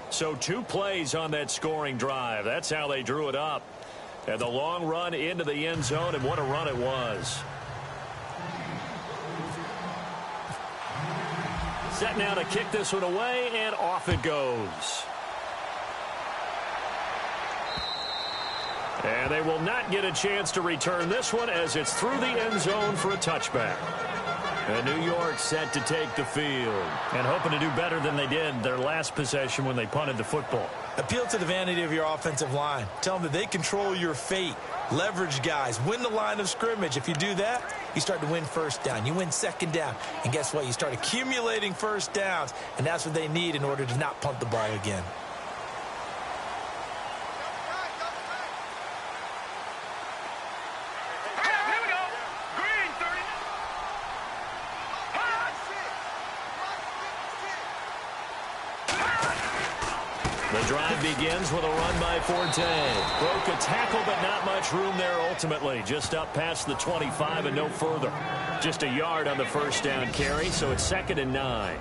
So 2 plays on that scoring drive. That's how they drew it up. And the long run into the end zone, and what a run it was. Set now to kick this one away, and off it goes. And they will not get a chance to return this one as it's through the end zone for a touchback. And New York set to take the field. And hoping to do better than they did their last possession when they punted the football. Appeal to the vanity of your offensive line. Tell them that they control your fate. Leverage guys. Win the line of scrimmage. If you do that, you start to win first down. You win second down. And guess what? You start accumulating first downs. And that's what they need in order to not punt the ball again. The drive begins with a run by Forte. Broke a tackle, but not much room there ultimately. Just up past the 25 and no further. Just a yard on the first down carry, so it's 2nd and 9.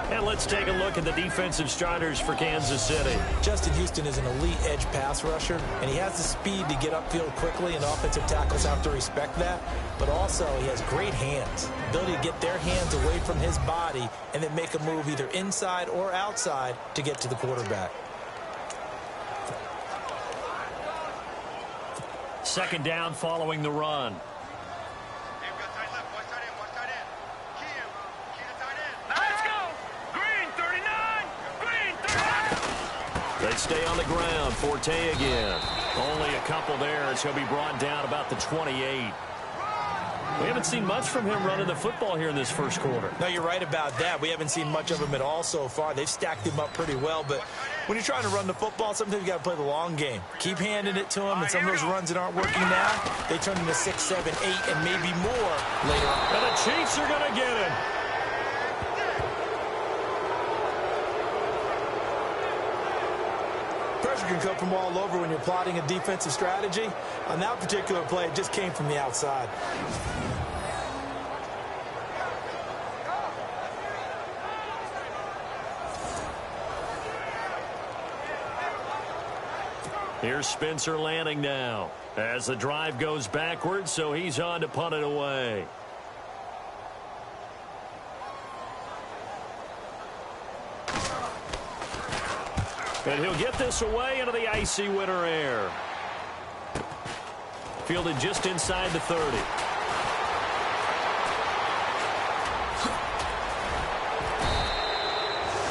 And let's take a look at the defensive starters for Kansas City. Justin Houston is an elite edge pass rusher, and he has the speed to get upfield quickly, and offensive tackles have to respect that. But also, he has great hands, ability to get their hands away from his body and then make a move either inside or outside to get to the quarterback. 2nd down following the run. They stay on the ground. Forte again. Only a couple there as he'll be brought down about the 28. We haven't seen much from him running the football here in this first quarter. No, you're right about that. We haven't seen much of him at all so far. They've stacked him up pretty well, but when you're trying to run the football, sometimes you got to play the long game. Keep handing it to him, and some of those runs that aren't working now, they turn into 6, 7, 8, and maybe more later on. And the Chiefs are going to get him. Pressure can come from all over when you're plotting a defensive strategy. On that particular play, it just came from the outside. Here's Spencer Lanning now as the drive goes backwards, so he's on to punt it away. And he'll get this away into the icy winter air. Fielded just inside the 30.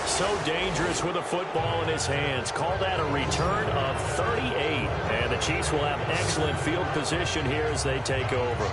So dangerous with a football in his hands. Call that a return of 38. And the Chiefs will have excellent field position here as they take over.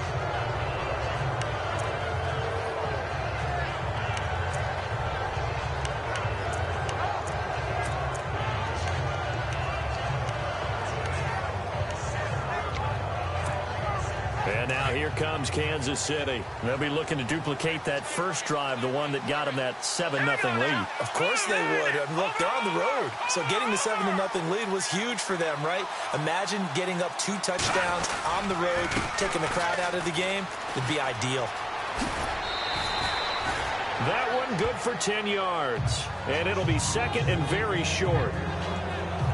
And now here comes Kansas City. They'll be looking to duplicate that first drive, the one that got them that 7-0 lead. Of course they would. I mean, look, they're on the road. So getting the 7-0 lead was huge for them, right? Imagine getting up 2 touchdowns on the road, taking the crowd out of the game. It'd be ideal. That one good for 10 yards. And it'll be 2nd and very short.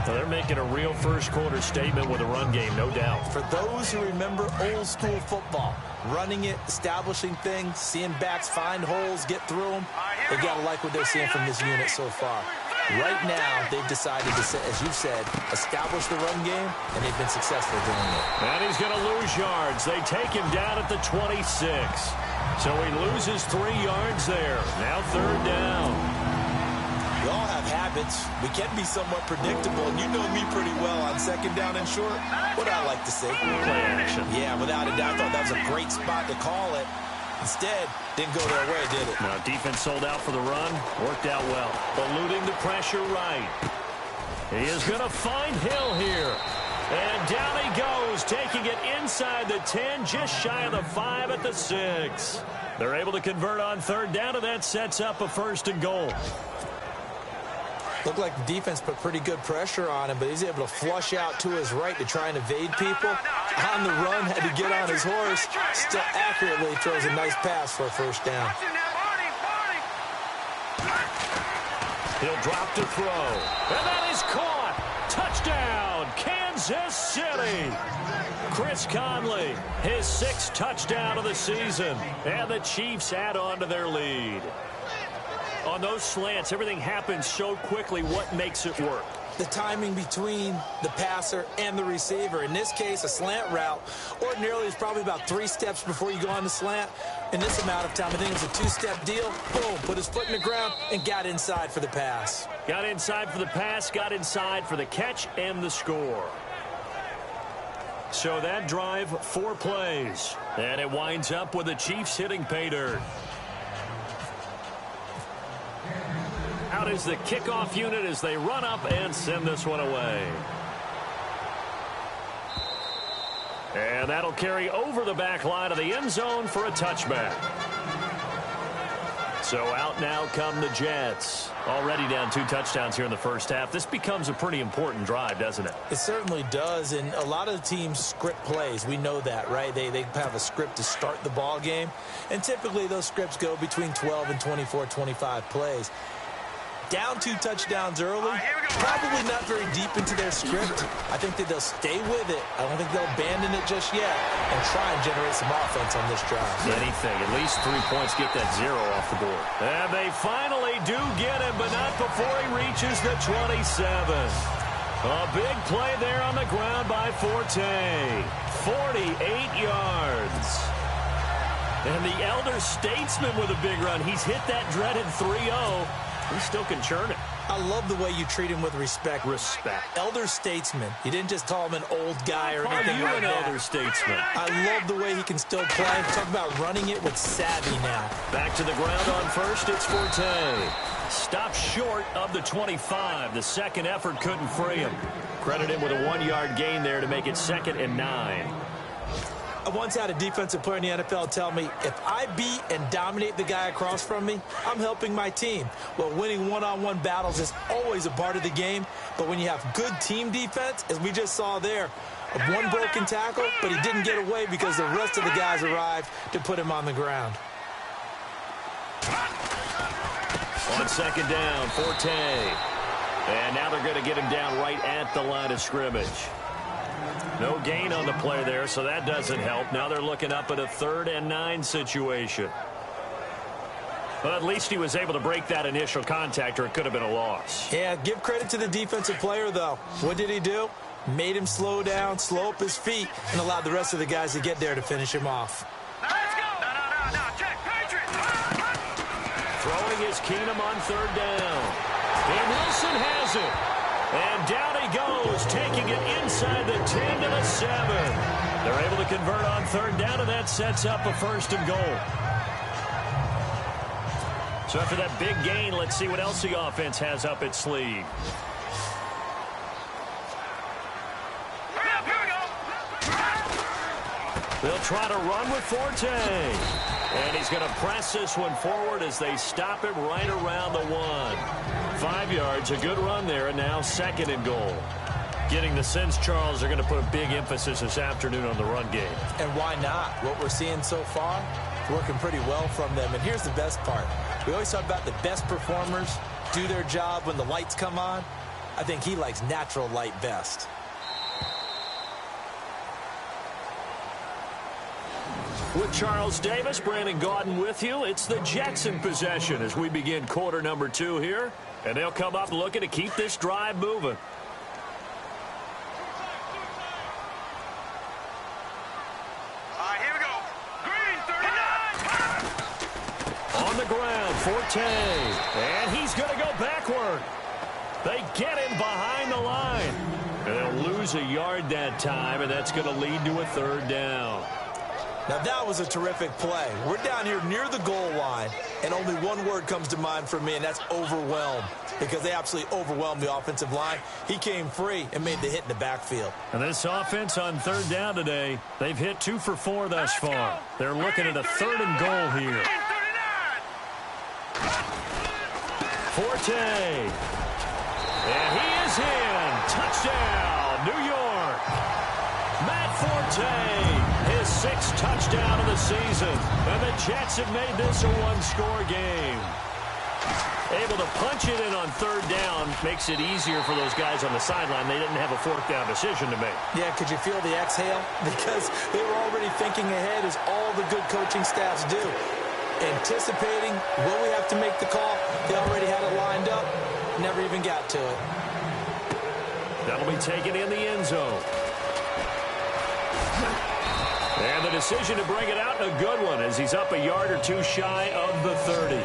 So they're making a real first-quarter statement with a run game, no doubt. For those who remember old-school football, running it, establishing things, seeing backs find holes, get through them, they got to like what they're seeing from this unit so far. Right now, they've decided to, as you've said, establish the run game, and they've been successful doing it. And he's going to lose yards. They take him down at the 26. So he loses 3 yards there. Now 3rd down. We all have habits. We can be somewhat predictable, and you know me pretty well on 2nd down and short. What do I like to say? Play action. Yeah, without a doubt. I thought that was a great spot to call it. Instead, didn't go their way, did it? Now, defense sold out for the run. Worked out well. Eluding the pressure right. He is going to find Hill here. And down he goes, taking it inside the 10, just shy of the 5 at the 6. They're able to convert on 3rd down, and that sets up a 1st and goal. Looked like the defense put pretty good pressure on him, but he's able to flush out to his right to try and evade people. On the run, had to get on his horse. Still accurately throws a nice pass for a 1st down. He'll drop to throw. And that is caught. Touchdown, Kansas City. Chris Conley, his 6th touchdown of the season. And the Chiefs add on to their lead. On those slants, everything happens so quickly. What makes it work? The timing between the passer and the receiver. In this case, a slant route ordinarily is probably about 3 steps before you go on the slant. In this amount of time, I think it's a 2-step deal. Boom, put his foot in the ground and got inside for the pass. Got inside for the pass, got inside for the catch and the score. So that drive, 4 plays. And it winds up with the Chiefs hitting pay dirt. Out is the kickoff unit as they run up and send this one away. And that'll carry over the back line of the end zone for a touchback. So out now come the Jets. Already down 2 touchdowns here in the first half. This becomes a pretty important drive, doesn't it? It certainly does, and a lot of the teams script plays. We know that, right? They have a script to start the ball game, and typically those scripts go between 12 and 24, 25 plays. Down 2 touchdowns early, probably not very deep into their script. I think that they'll stay with it. I don't think they'll abandon it just yet and try and generate some offense on this drive. Anything, at least 3 points, get that 0 off the board. And they finally do get him, but not before he reaches the 27. A big play there on the ground by Forte. 48 yards. And the elder statesman with a big run. He's hit that dreaded 3-0. He still can churn it. I love the way you treat him with respect. Elder statesman. You didn't just call him an old guy or anything like that. Elder statesman. I love the way he can still play. Talk about running it with savvy now. Back to the ground on first. It's Forte. Stopped short of the 25. The second effort couldn't free him. Credit him with a 1-yard gain there to make it 2nd and 9. I once had a defensive player in the NFL tell me, if I beat and dominate the guy across from me, I'm helping my team. Well, winning one-on-one battles is always a part of the game, but when you have good team defense, as we just saw there, one broken tackle, but he didn't get away because the rest of the guys arrived to put him on the ground. On 2nd down, Forte. And now they're going to get him down right at the line of scrimmage. No gain on the play there, so that doesn't help. Now they're looking up at a 3rd and 9 situation. But at least he was able to break that initial contact, or it could have been a loss. Yeah, give credit to the defensive player, though. What did he do? Made him slow down, slow up his feet, and allowed the rest of the guys to get there to finish him off. Let's go. No. Check, Patriots. Throwing is Keenum on 3rd down. And Wilson has it. And down he goes, taking it inside the 10 to the 7. They're able to convert on 3rd down, and that sets up a 1st and goal. So after that big gain, let's see what else the offense has up its sleeve. They'll try to run with Forte. And he's going to press this one forward as they stop him right around the 1. 5 yards, a good run there, and now 2nd and goal. Getting the sense, Charles, they're going to put a big emphasis this afternoon on the run game. And why not? What we're seeing so far, working pretty well from them. And here's the best part. We always talk about the best performers do their job when the lights come on. I think he likes natural light best. With Charles Davis, Brandon Gaudin with you. It's the Jets in possession as we begin quarter number 2 here. And they'll come up looking to keep this drive moving. Here we go. Green, 39. On the ground, Forte. And he's going to go backward. They get him behind the line. And they'll lose a yard that time, and that's going to lead to a 3rd down. Now, that was a terrific play. We're down here near the goal line, and only one word comes to mind for me, and that's overwhelmed, because they absolutely overwhelmed the offensive line. He came free and made the hit in the backfield. And this offense on 3rd down today, they've hit 2 for 4 thus far. They're looking at a 3rd and goal here. Forte. And he is in. Touchdown, New York. Matt Forte, his 6th touchdown of the season. And the Jets have made this a 1-score game. Able to punch it in on third down makes it easier for those guys on the sideline. They didn't have a fourth down decision to make. Yeah, could you feel the exhale? Because they were already thinking ahead, as all the good coaching staffs do. Anticipating, will we have to make the call? They already had it lined up. Never even got to it. That'll be taken in the end zone. And the decision to bring it out, a good one, as he's up a yard or two shy of the 30.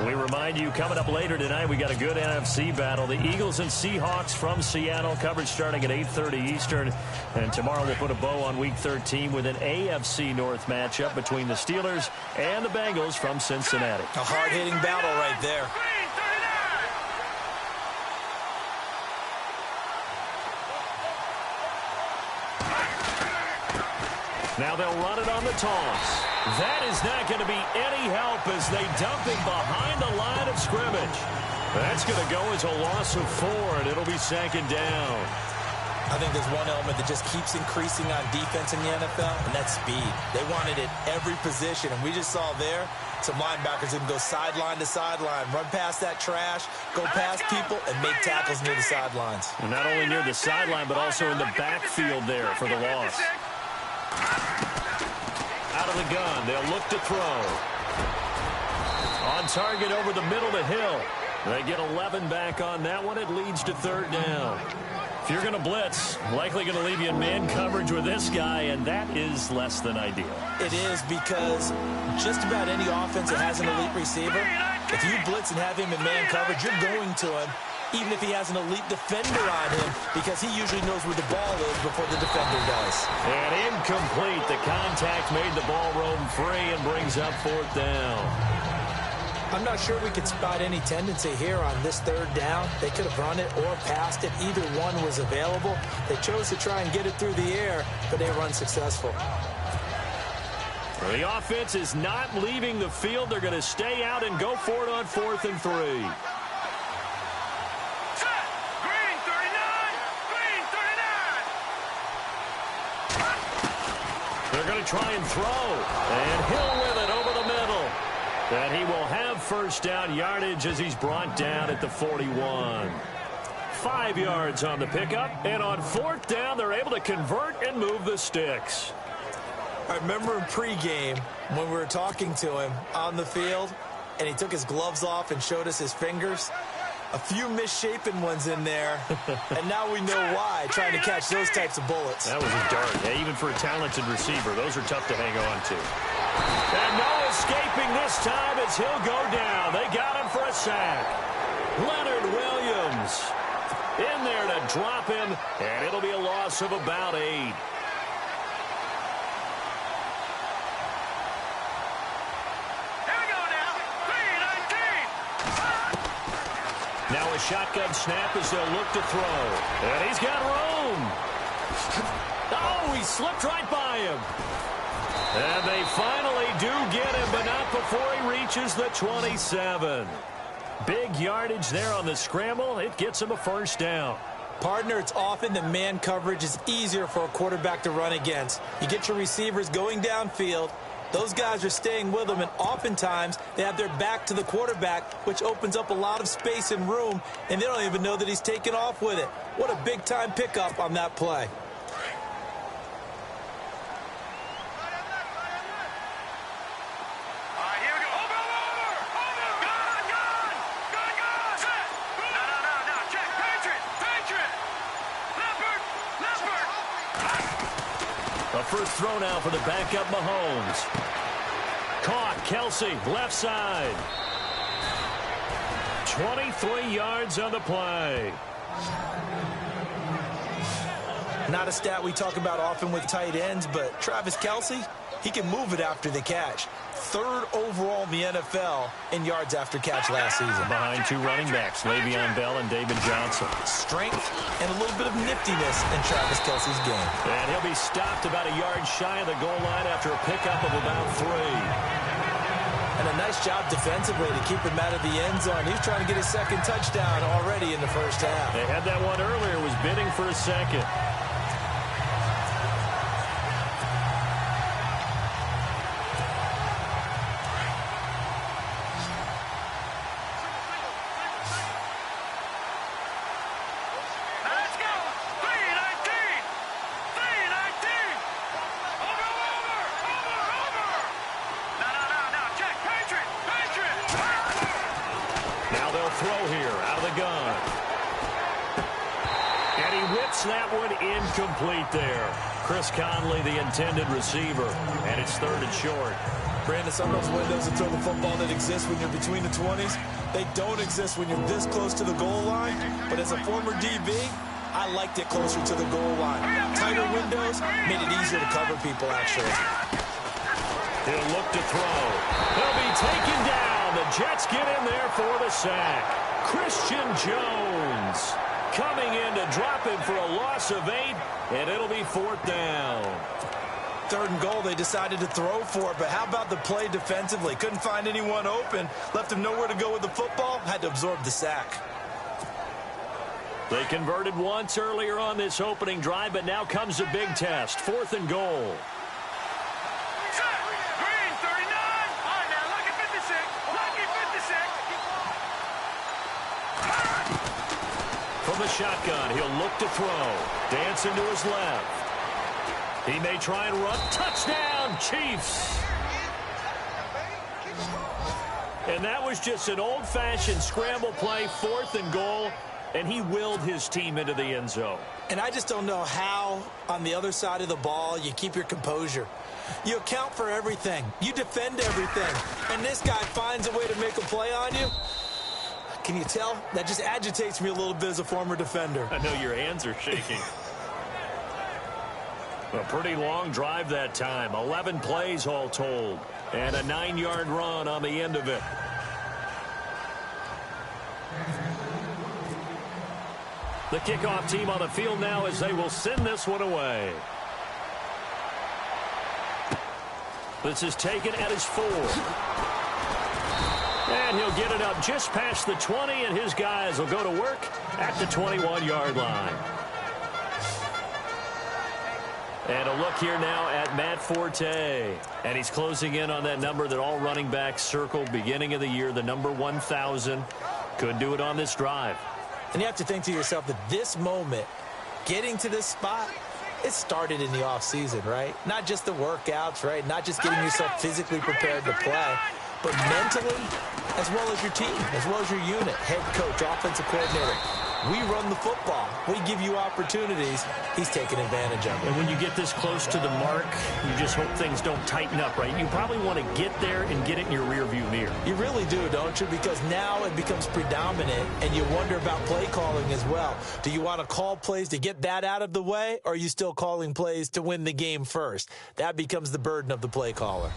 We remind you, coming up later tonight, we got a good NFC battle. The Eagles and Seahawks from Seattle, coverage starting at 8:30 Eastern. And tomorrow we'll put a bow on Week 13 with an AFC North matchup between the Steelers and the Bengals from Cincinnati. A hard-hitting battle right there. Now they'll run it on the toss. That is not going to be any help as they dump it behind the line of scrimmage. That's going to go as a loss of 4, and it'll be second down. I think there's one element that just keeps increasing on defense in the NFL, and that's speed. They want it at every position, and we just saw there some linebackers that can go sideline to sideline, run past that trash, go past people, and make tackles near the sidelines. And not only near the sideline, but also in the backfield there for the loss. Out of the gun, they'll look to throw. On target over the middle to Hill. They get 11 back on that one. It leads to third down. If you're going to blitz, likely going to leave you in man coverage with this guy, and that is less than ideal. It is, because just about any offense that has an elite receiver, if you blitz and have him in man coverage, you're going to him, even if he has an elite defender on him, because he usually knows where the ball is before the defender does. And incomplete. The contact made the ball roam free and brings up fourth down. I'm not sure we could spot any tendency here on this third down. They could have run it or passed it. Either one was available. They chose to try and get it through the air, but they were unsuccessful. The offense is not leaving the field. They're going to stay out and go for it on 4th and 3. Green 39! Green 39! They're going to try and throw. And Hill with it over the middle. And he will have first down yardage as he's brought down at the 41. 5 yards on the pickup. And on 4th down, they're able to convert and move the sticks. I remember in pregame when we were talking to him on the field, and he took his gloves off and showed us his fingers. A few misshapen ones in there, and now we know why, trying to catch those types of bullets. That was a dart. Yeah, even for a talented receiver, those are tough to hang on to. And no escaping this time as he'll go down. They got him for a sack. Leonard Williams in there to drop him, and it'll be a loss of about 8. Now a shotgun snap as they'll look to throw. And he's got room. Oh, he slipped right by him. And they finally do get him, but not before he reaches the 27. Big yardage there on the scramble. It gets him a first down. Partner, it's often that man coverage is easier for a quarterback to run against. You get your receivers going downfield. Those guys are staying with them, and oftentimes they have their back to the quarterback, which opens up a lot of space and room, and they don't even know that he's taken off with it. What a big-time pickup on that play. First throw now for the backup Mahomes. Caught, Kelsey, left side. 23 yards on the play. Not a stat we talk about often with tight ends, but Travis Kelsey, he can move it after the catch. 3rd overall in the NFL in yards after catch last season. Behind 2 running backs, Le'Veon Bell and David Johnson. Strength and a little bit of niftiness in Travis Kelsey's game. And he'll be stopped about a yard shy of the goal line after a pickup of about 3. And a nice job defensively to keep him out of the end zone. He's trying to get his 2nd touchdown already in the first half. They had that one earlier, was bidding for a 2nd. throw here out of the gun. And he whips that one incomplete there. Chris Conley, the intended receiver, and it's 3rd and short. Brandon, some of those windows to throw the football that exist when you're between the 20s, they don't exist when you're this close to the goal line. But as a former DB, I liked it closer to the goal line. Tighter windows made it easier to cover people, actually. He'll look to throw. He'll be taken down. The Jets get in there for the sack. Christian Jones coming in to drop him for a loss of 8, and it'll be 4th down. 3rd and goal, they decided to throw for it, but how about the play defensively? Couldn't find anyone open, left him nowhere to go with the football, had to absorb the sack. They converted once earlier on this opening drive, but now comes a big test. 4th and goal. Green, 39. All right, now, lucky 56. Lucky 56. From the shotgun, he'll look to throw. Dancing to his left. He may try and run. Touchdown, Chiefs! And that was just an old-fashioned scramble play, 4th and goal, and he willed his team into the end zone. And I just don't know how, on the other side of the ball, you keep your composure. You account for everything. You defend everything. And this guy finds a way to make a play on you. Can you tell? That just agitates me a little bit as a former defender. I know your hands are shaking. A pretty long drive that time. 11 plays all told. And a 9-yard run on the end of it. The kickoff team on the field now as they will send this one away. This is taken at his 4. And he'll get it up just past the 20, and his guys will go to work at the 21-yard line. And a look here now at Matt Forte. And he's closing in on that number that all running backs circled beginning of the year, the number 1,000. Couldn't do it on this drive. And you have to think to yourself that this moment, getting to this spot, it started in the offseason, right? Not just the workouts, right? Not just getting yourself physically prepared to play, but mentally, as well as your team, as well as your unit, head coach, offensive coordinator. We run the football. We give you opportunities. He's taking advantage of it. And when you get this close to the mark, you just hope things don't tighten up, right? You probably want to get there and get it in your rearview mirror. You really do, don't you? Because now it becomes predominant, and you wonder about play calling as well. Do you want to call plays to get that out of the way, or are you still calling plays to win the game first? That becomes the burden of the play caller.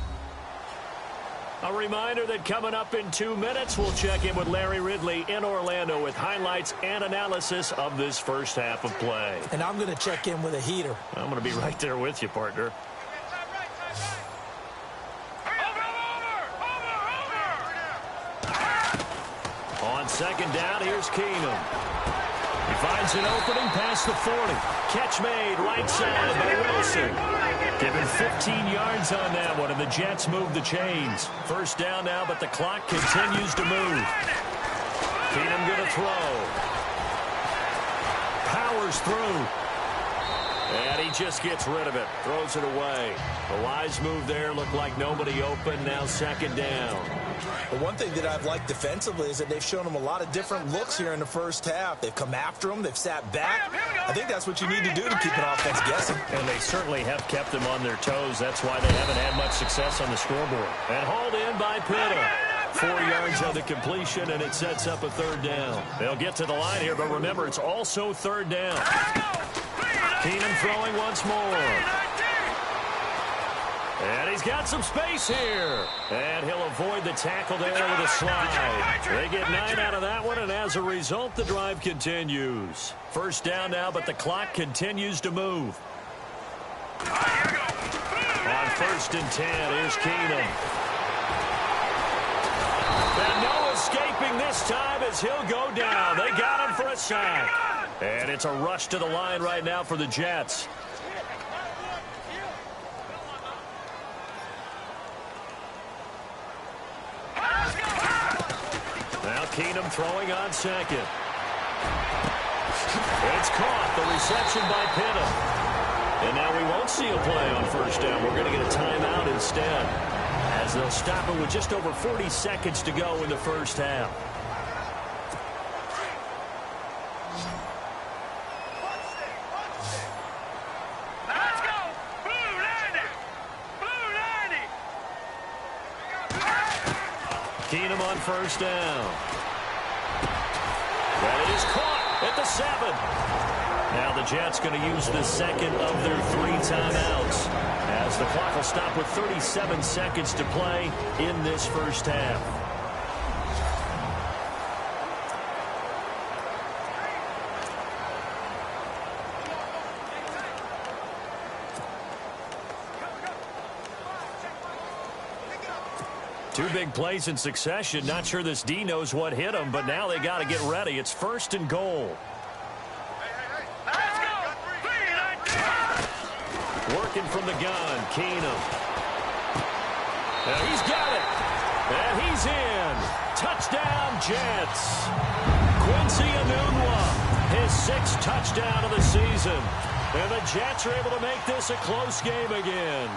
A reminder that coming up in 2 minutes, we'll check in with Larry Ridley in Orlando with highlights and analysis of this first half of play. And I'm going to check in with a heater. I'm going to be right there with you, partner. On 2nd down, here's Keenum. He finds an opening past the 40. Catch made right side by Wilson. Given 15 yards on that one, and the Jets move the chains. 1st down now, but the clock continues to move. Keenum going to throw. Powers through. And he just gets rid of it. Throws it away. The wise move there. Looked like nobody open. Now 2nd down. But one thing that I've liked defensively is that they've shown him a lot of different looks here in the first half. They've come after him. They've sat back. I think that's what you need to do to keep an offense guessing. And they certainly have kept them on their toes. That's why they haven't had much success on the scoreboard. And hauled in by Pitta. 4 yards on the completion, and it sets up a 3rd down. They'll get to the line here, but remember, it's also 3rd down. Keenum throwing once more. And he's got some space here. And he'll avoid the tackle there with a slide. They get 9 out of that one, and as a result, the drive continues. 1st down now, but the clock continues to move. On 1st and 10, here's Keenum. And no escaping this time as he'll go down. They got him for a sack. And it's a rush to the line right now for the Jets. Now Keenum throwing on 2nd. It's caught. The reception by Pitta. And now we won't see a play on 1st down. We're going to get a timeout instead, as they'll stop it with just over 40 seconds to go in the first half. Keenum on first down. That is caught at the 7. Now the Jets going to use the second of their 3 timeouts, as the clock will stop with 37 seconds to play in this first half. Two big plays in succession. Not sure this D knows what hit him, but now they got to get ready. It's 1st and goal. Working from the gun, Keenum. Now he's got it. And he's in. Touchdown, Jets. Quincy Enunwa, his 6th touchdown of the season. And the Jets are able to make this a close game again.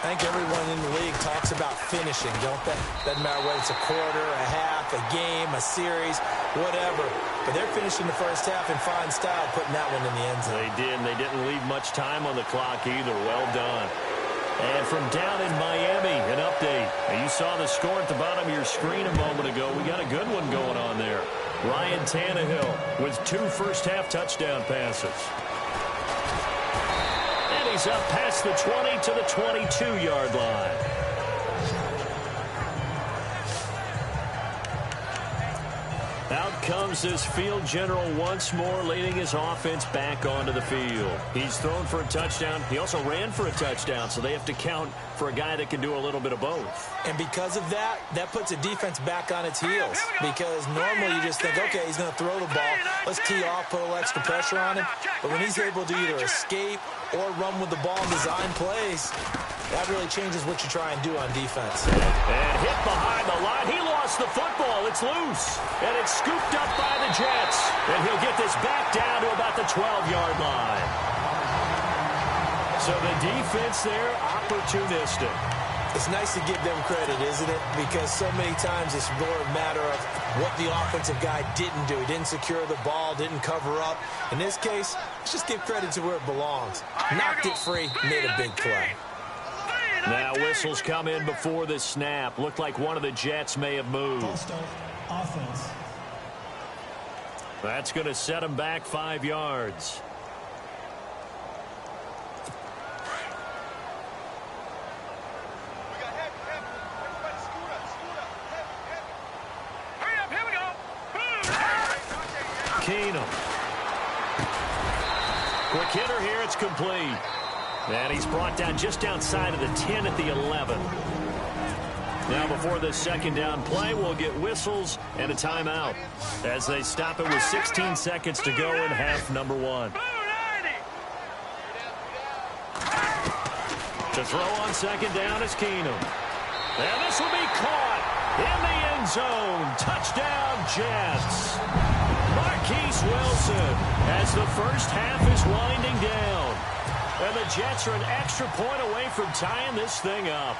I think everyone in the league talks about finishing, don't they? Doesn't matter whether it's a quarter, a half, a game, a series, whatever. But they're finishing the first half in fine style, putting that one in the end zone. They did, and they didn't leave much time on the clock either. Well done. And from down in Miami, an update. Now, you saw the score at the bottom of your screen a moment ago. We got a good one going on there. Ryan Tannehill with 2 first-half touchdown passes. He's up past the 20 to the 22-yard line. Out comes this field general once more, leading his offense back onto the field. He's thrown for a touchdown. He also ran for a touchdown, so they have to count for a guy that can do a little bit of both. And because of that, that puts a defense back on its heels. Because normally you just think, okay, he's going to throw the ball. Let's tee off, put a little extra pressure on him. But when he's able to either escape or run with the ball and design plays, that really changes what you try and do on defense. And hit behind the line. He lost the football. It's loose. And it's scooped up by the Jets. And he'll get this back down to about the 12-yard line. So the defense there, opportunistic. It's nice to give them credit, isn't it? Because so many times it's more a matter of what the offensive guy didn't do. He didn't secure the ball, didn't cover up. In this case, let's just give credit to where it belongs. Knocked it free, made a big play. Now whistles come in before the snap. Looked like one of the Jets may have moved. Offense. That's going to set him back 5 yards. Keenum. Quick hitter here. It's complete. And he's brought down just outside of the 10 at the 11. Now before this second down play, we'll get whistles and a timeout as they stop it with 16 seconds to go in half number 1. To throw on second down is Keenum. And this will be caught in the end zone. Touchdown, Jets. Marquise Wilson as the first half is winding down. And the Jets are an extra point away from tying this thing up.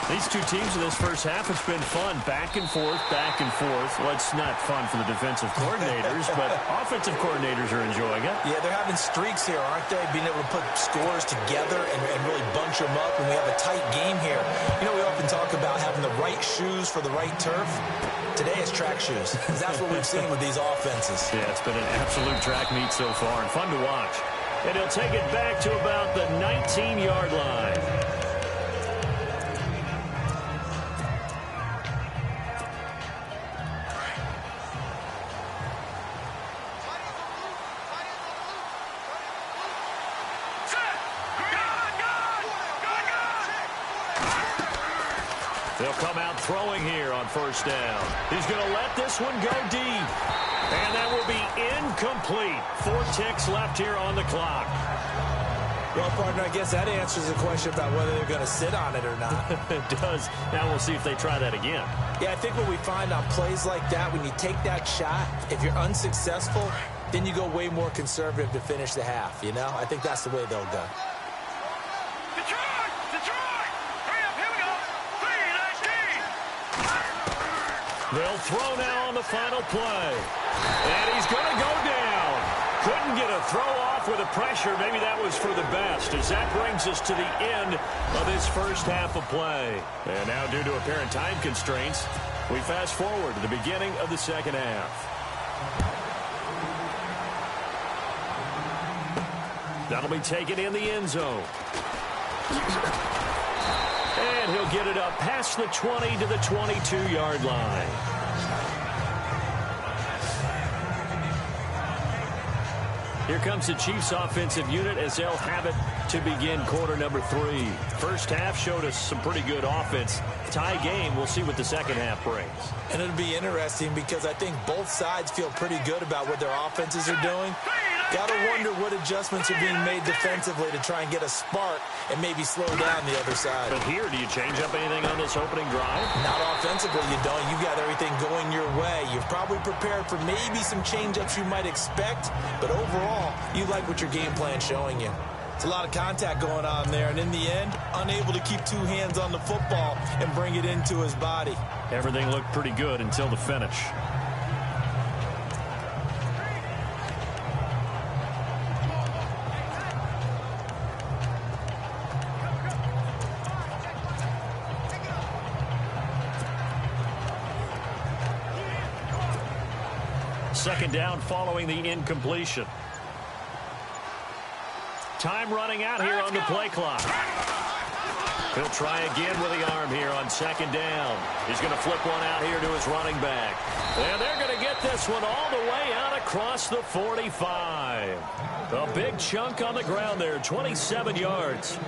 These two teams in this first half, it's been fun. Back and forth, back and forth. Well, it's not fun for the defensive coordinators, but offensive coordinators are enjoying it. Yeah, they're having streaks here, aren't they? Being able to put scores together and really bunch them up, and we have a tight game here. You know, we often talk about having the right shoes for the right turf. Today it's track shoes. That's what we've seen with these offenses. Yeah, it's been an absolute track meet so far and fun to watch. And he'll take it back to about the 19-yard line. They'll come out throwing here on first down. He's going to let this one go deep. And that will be incomplete. 4 ticks left here on the clock. Well, partner, I guess that answers the question about whether they're going to sit on it or not. It does. Now we'll see if they try that again. Yeah, I think what we find on plays like that, when you take that shot, if you're unsuccessful, then you go way more conservative to finish the half, you know? I think that's the way they'll go. They'll throw now on the final play. And he's going to go down. Couldn't get a throw off with the pressure. Maybe that was for the best, as that brings us to the end of this first half of play. And now, due to apparent time constraints, we fast forward to the beginning of the second half. That'll be taken in the end zone. And he'll get it up past the 20 to the 22-yard line. Here comes the Chiefs offensive unit as they'll have it to begin quarter number 3. First half showed us some pretty good offense. Tie game, we'll see what the second half brings. And it'll be interesting because I think both sides feel pretty good about what their offenses are doing. Got to wonder what adjustments are being made defensively to try and get a spark and maybe slow down the other side. But here, do you change up anything on this opening drive? Not offensively, you don't. You've got everything going your way. You've probably prepared for maybe some change-ups you might expect, but overall, you like what your game plan's showing you. It's a lot of contact going on there, and in the end, unable to keep two hands on the football and bring it into his body. Everything looked pretty good until the finish. Second down following the incompletion. Time running out here on the play clock. He'll try again with the arm here on second down. He's going to flip one out here to his running back. And they're going to get this one all the way out across the 45. A big chunk on the ground there, 27 yards.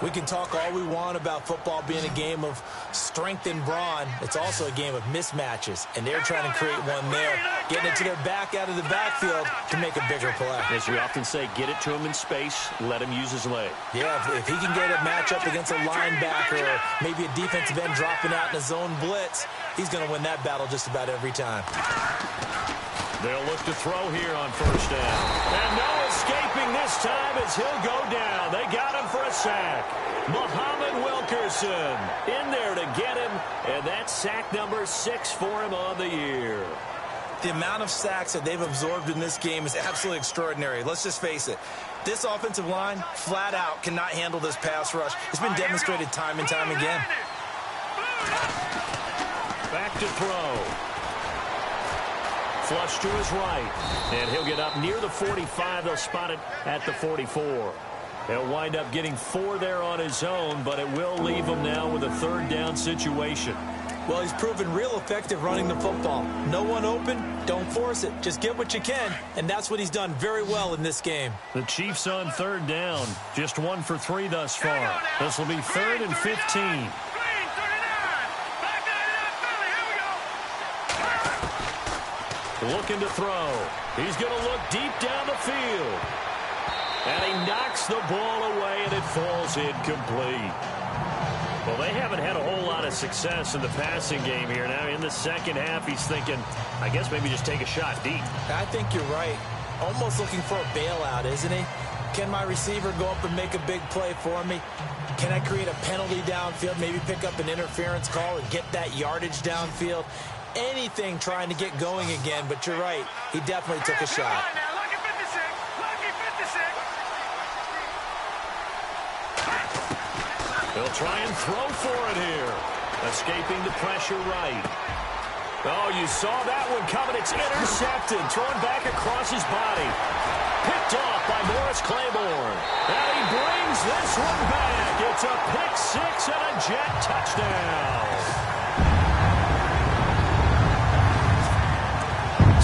We can talk all we want about football being a game of strength and brawn. It's also a game of mismatches, and they're trying to create one there, getting it to their back out of the backfield to make a bigger play. As we often say, get it to him in space, let him use his leg. Yeah, if he can get a matchup against a linebacker or maybe a defensive end dropping out in a zone blitz, he's going to win that battle just about every time. They'll look to throw here on first down. And no escaping this time as he'll go down. They got him for a sack. Muhammad Wilkerson in there to get him, and that's sack number 6 for him on the year. The amount of sacks that they've absorbed in this game is absolutely extraordinary. Let's just face it. This offensive line, flat out, cannot handle this pass rush. It's been demonstrated time and time again. Back to throw. Flush to his right, and he'll get up near the 45. They'll spot it at the 44. He'll wind up getting 4 there on his own, but it will leave him now with a third down situation. Well, he's proven real effective running the football. No one open, don't force it. Just get what you can, and that's what he's done very well in this game. The Chiefs on third down, just 1 for 3 thus far. This will be 3rd and 15. Looking to throw. He's going to look deep down the field. And he knocks the ball away, and it falls incomplete. Well, they haven't had a whole lot of success in the passing game here. Now, in the second half, he's thinking, I guess maybe just take a shot deep. I think you're right. Almost looking for a bailout, isn't he? Can my receiver go up and make a big play for me? Can I create a penalty downfield, maybe pick up an interference call and get that yardage downfield? Anything trying to get going again, but you're right. He definitely took a shot. Lucky 56. Lucky 56. They'll try and throw for it here. Escaping the pressure right. Oh, you saw that one coming. It's intercepted. Thrown back across his body. Picked off by Morris Claiborne. And he brings this one back. It's a pick 6 and a jet touchdown.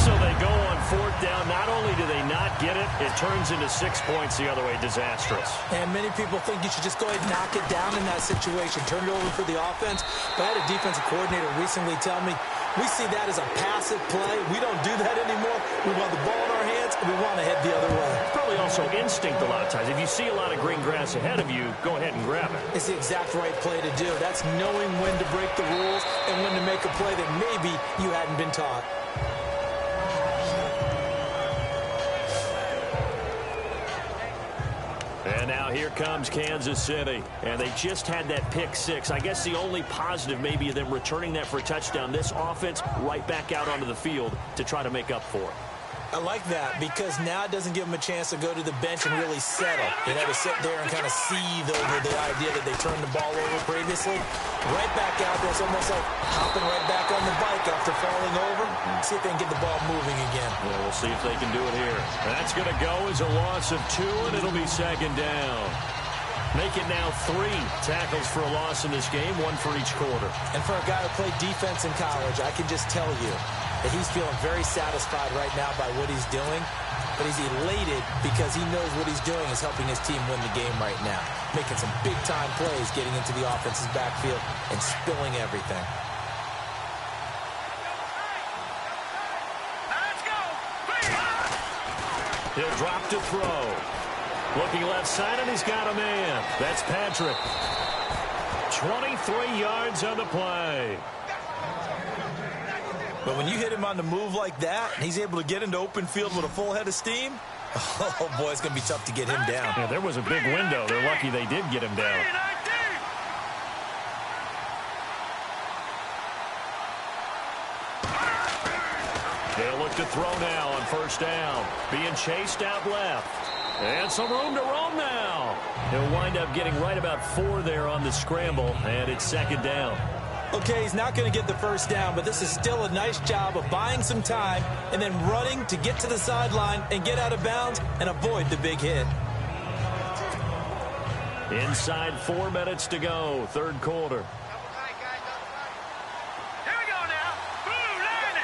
So they go on 4th down. Not only do they not get it, it turns into 6 points the other way. Disastrous. And many people think you should just go ahead and knock it down in that situation. Turn it over for the offense. But I had a defensive coordinator recently tell me, we see that as a passive play. We don't do that anymore. We want the ball in our hands, and we want to head the other way. Probably also instinct a lot of times. If you see a lot of green grass ahead of you, go ahead and grab it. It's the exact right play to do. That's knowing when to break the rules and when to make a play that maybe you hadn't been taught. And now here comes Kansas City. And they just had that pick 6. I guess the only positive maybe of them returning that for a touchdown. This offense right back out onto the field to try to make up for it. I like that because now it doesn't give them a chance to go to the bench and really settle. You know, to sit there and kind of seethe over the idea that they turned the ball over previously. Right back out there. It's almost like hopping right back on the bike after falling over. See if they can get the ball moving again. Yeah, we'll see if they can do it here. That's going to go as a loss of 2, and it'll be second down. Make it now 3 tackles for a loss in this game, 1 for each quarter. And for a guy who played defense in college, I can just tell you that he's feeling very satisfied right now by what he's doing. But he's elated because he knows what he's doing is helping his team win the game right now. Making some big-time plays, getting into the offense's backfield, and spilling everything. Let's go. He'll drop to throw. Looking left side, and he's got a man. That's Patrick. 23 yards on the play. But when you hit him on the move like that, and he's able to get into open field with a full head of steam, oh, boy, it's going to be tough to get him down. Yeah, there was a big window. They're lucky they did get him down. They'll look to throw now on first down. Being chased out left. And some room to roam now. He'll wind up getting right about 4 there on the scramble, and it's second down. Okay, he's not going to get the first down, but this is still a nice job of buying some time and then running to get to the sideline and get out of bounds and avoid the big hit. Inside 4 minutes to go, third quarter. Here we go now. Blue line.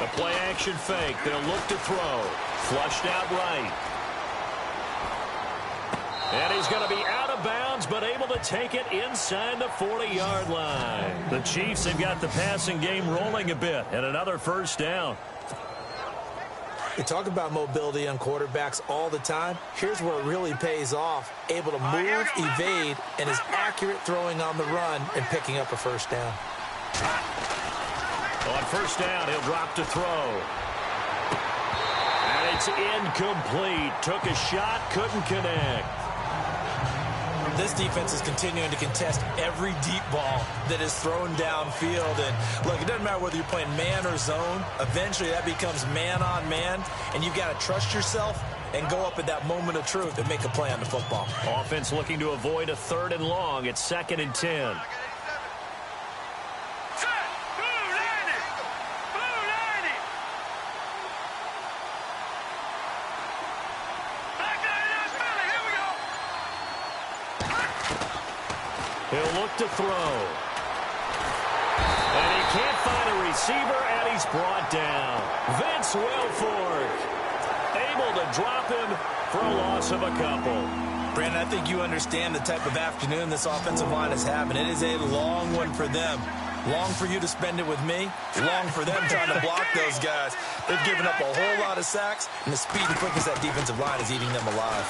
A play action fake. They'll look to throw. Flushed out right. And he's going to be out of bounds, but able to take it inside the 40-yard line. The Chiefs have got the passing game rolling a bit, and another first down. We talk about mobility on quarterbacks all the time. Here's where it really pays off. Able to move, evade, and is accurate throwing on the run and picking up a first down. On first down, he'll drop to throw. And it's incomplete. Took a shot, couldn't connect. This defense is continuing to contest every deep ball that is thrown downfield. And look, it doesn't matter whether you're playing man or zone. Eventually, that becomes man on man, and you've got to trust yourself and go up at that moment of truth and make a play on the football. Offense looking to avoid a 3rd and long. It's 2nd and 10. He'll look to throw. And he can't find a receiver, and he's brought down. Vince Wilfork able to drop him for a loss of a couple. Brandon, I think you understand the type of afternoon this offensive line is having. It is a long one for them. Long for you to spend it with me. Long for them trying to block those guys. They've given up a whole lot of sacks, and the speed and quickness of that defensive line is eating them alive.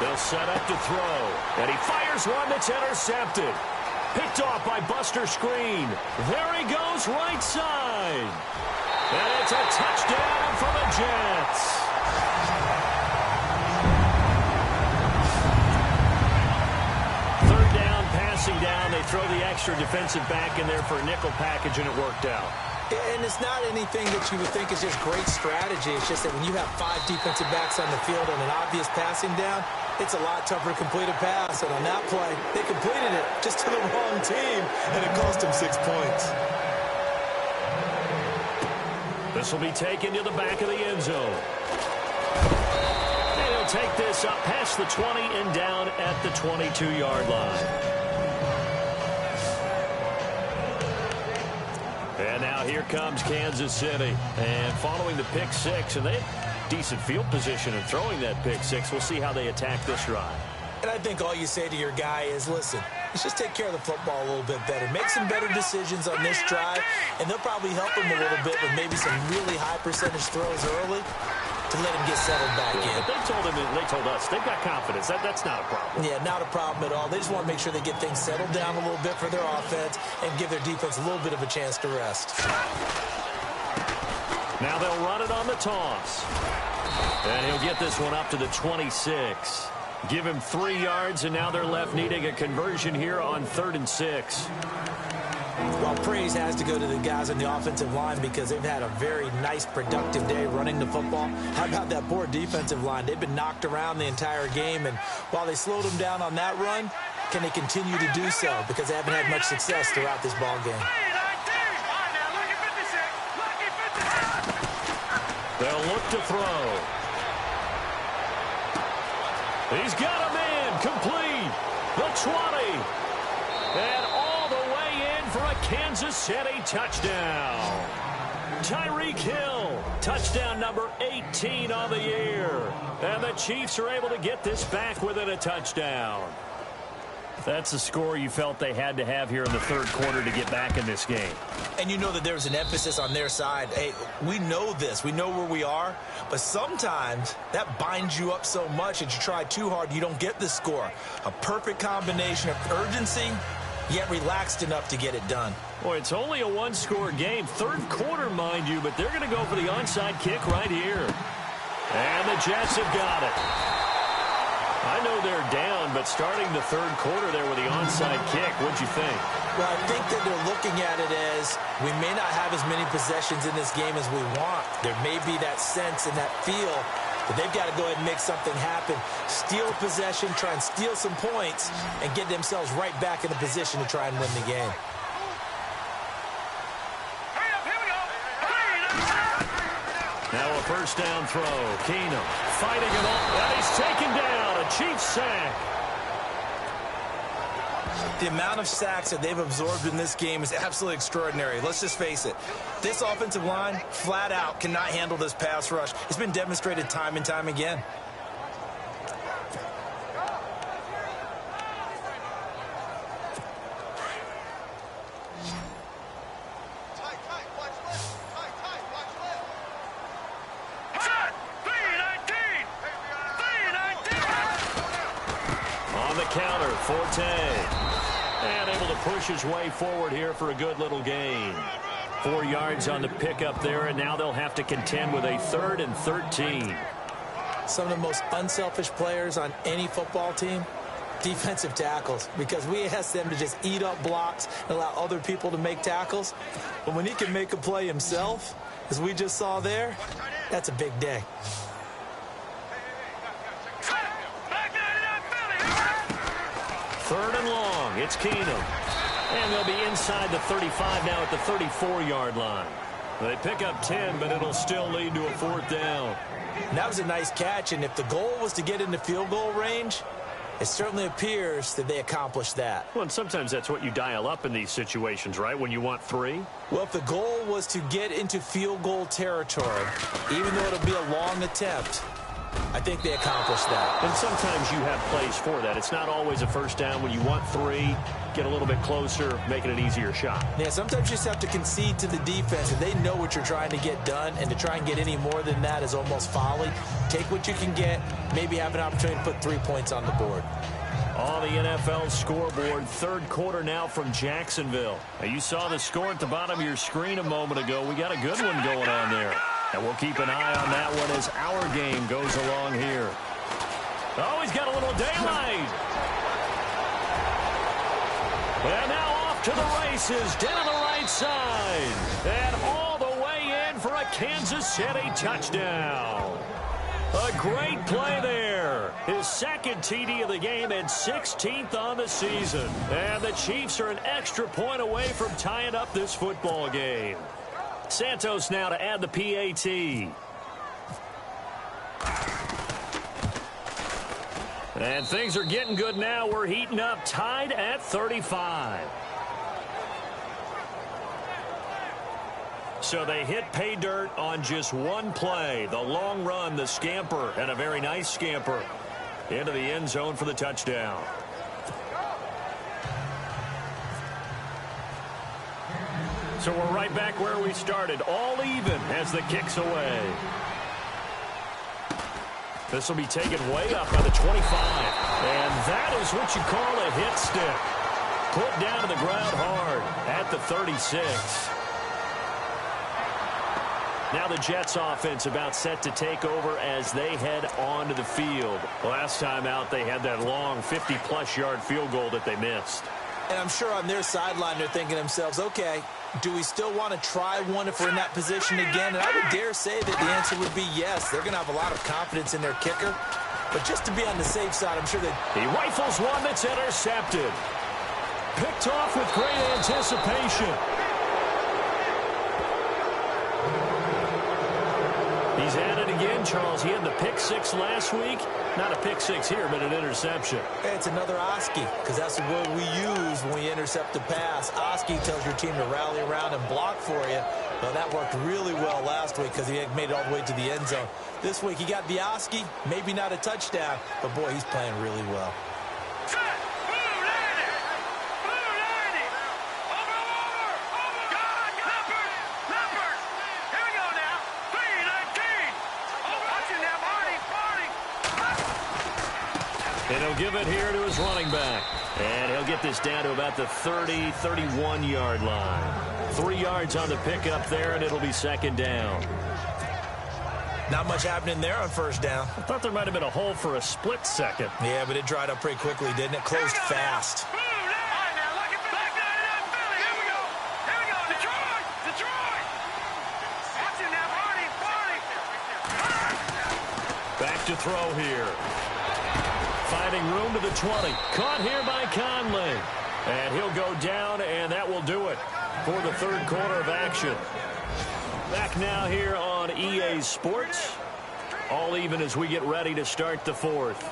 They'll set up to throw, and he fires one that's intercepted. Picked off by Buster Screen. There he goes, right side. And it's a touchdown for the Jets. Third down, passing down. They throw the extra defensive back in there for a nickel package, and it worked out. And it's not anything that you would think is just great strategy. It's just that when you have 5 defensive backs on the field and an obvious passing down, it's a lot tougher to complete a pass. And on that play, they completed it just to the wrong team, and it cost them 6 points. This will be taken to the back of the end zone. And he'll take this up past the 20 and down at the 22-yard line. And now here comes Kansas City. And following the pick 6, and they have decent field position in throwing that pick 6. We'll see how they attack this drive. And I think all you say to your guy is, listen, let's just take care of the football a little bit better. Make some better decisions on this drive, and they'll probably help him a little bit with maybe some really high percentage throws early to let him get settled back in. They told us they've got confidence. That's not a problem. Yeah, not a problem at all. They just want to make sure they get things settled down a little bit for their offense and give their defense a little bit of a chance to rest. Now they'll run it on the toss. And he'll get this one up to the 26. Give him 3 yards, and now they're left needing a conversion here on 3rd and 6. Well, praise has to go to the guys on the offensive line because they've had a very nice, productive day running the football. How about that poor defensive line? They've been knocked around the entire game, and while they slowed them down on that run, can they continue to do so? Because they haven't had much success throughout this ball game. They'll look to throw. He's got him in, complete. The 20. And all the way in for a Kansas City touchdown. Tyreek Hill, touchdown number 18 on the year. And the Chiefs are able to get this back within a touchdown. That's the score you felt they had to have here in the third quarter to get back in this game. And you know that there's an emphasis on their side. Hey, we know this. We know where we are. But sometimes that binds you up so much that you try too hard, you don't get the score. A perfect combination of urgency, yet relaxed enough to get it done. Boy, it's only a one-score game. Third quarter, mind you, but they're going to go for the onside kick right here. And the Jets have got it. I know they're down, but starting the third quarter there with the onside kick, what'd you think? Well, I think that they're looking at it as we may not have as many possessions in this game as we want. There may be that sense and that feel, but they've got to go ahead and make something happen. Steal a possession, try and steal some points, and get themselves right back in a position to try and win the game. Now a first down throw. Keenum fighting him up, and he's taken down. A Chiefs sack. The amount of sacks that they've absorbed in this game is absolutely extraordinary. Let's just face it. This offensive line, flat out, cannot handle this pass rush. It's been demonstrated time and time again. Counter, Forte. And able to push his way forward here for a good little gain. 4 yards on the pickup there, and now they'll have to contend with a 3rd and 13. Some of the most unselfish players on any football team, defensive tackles, because we ask them to just eat up blocks and allow other people to make tackles. But when he can make a play himself, as we just saw there, that's a big day. Third and long, it's Keenum. And they'll be inside the 35 now at the 34-yard line. They pick up 10, but it'll still lead to a 4th down. And that was a nice catch, and if the goal was to get into field goal range, it certainly appears that they accomplished that. Well, and sometimes that's what you dial up in these situations, right, when you want 3? Well, if the goal was to get into field goal territory, even though it'll be a long attempt, I think they accomplished that. And sometimes you have plays for that. It's not always a first down. When you want 3, get a little bit closer, make it an easier shot. Yeah, sometimes you just have to concede to the defense, and they know what you're trying to get done, and to try and get any more than that is almost folly. Take what you can get, maybe have an opportunity to put 3 points on the board. On the NFL scoreboard, third quarter now from Jacksonville. Now, you saw the score at the bottom of your screen a moment ago. We got a good one going on there. And we'll keep an eye on that one as our game goes along here. Oh, he's got a little daylight. And now off to the races, down the right side. And all the way in for a Kansas City touchdown. A great play there. His second TD of the game and 16th on the season. And the Chiefs are an extra point away from tying up this football game. Santos now to add the PAT. And things are getting good now. We're heating up, tied at 35. So they hit pay dirt on just one play. The long run, the scamper, and a very nice scamper into the end zone for the touchdown. So we're right back where we started, all even as the kick's away. This will be taken way up by the 25. And that is what you call a hit stick. Put down to the ground hard at the 36. Now the Jets offense about set to take over as they head onto the field. Last time out, they had that long 50-plus yard field goal that they missed. And I'm sure on their sideline they're thinking to themselves, okay, do we still want to try one if we're in that position again? And I would dare say that the answer would be yes. They're going to have a lot of confidence in their kicker. But just to be on the safe side, I'm sure that... He rifles one that's intercepted. Picked off with great anticipation. He's at it again, Charles. He had the pick six last week. Not a pick six here, but an interception. Hey, it's another Oski, because that's the word we use when we intercept the pass. Oski tells your team to rally around and block for you. Well, that worked really well last week because he had made it all the way to the end zone. This week, he got the Oski, maybe not a touchdown, but boy, he's playing really well. And he'll give it here to his running back. And he'll get this down to about the 30, 31-yard line. 3 yards on the pickup there, and it'll be second down. Not much happening there on first down. I thought there might have been a hole for a split second. Yeah, but it dried up pretty quickly, didn't it? Closed fast. Back to throw here. Finding room to the 20. Caught here by Conley. And he'll go down, and that will do it for the third quarter of action. Back now here on EA Sports. All even as we get ready to start the fourth.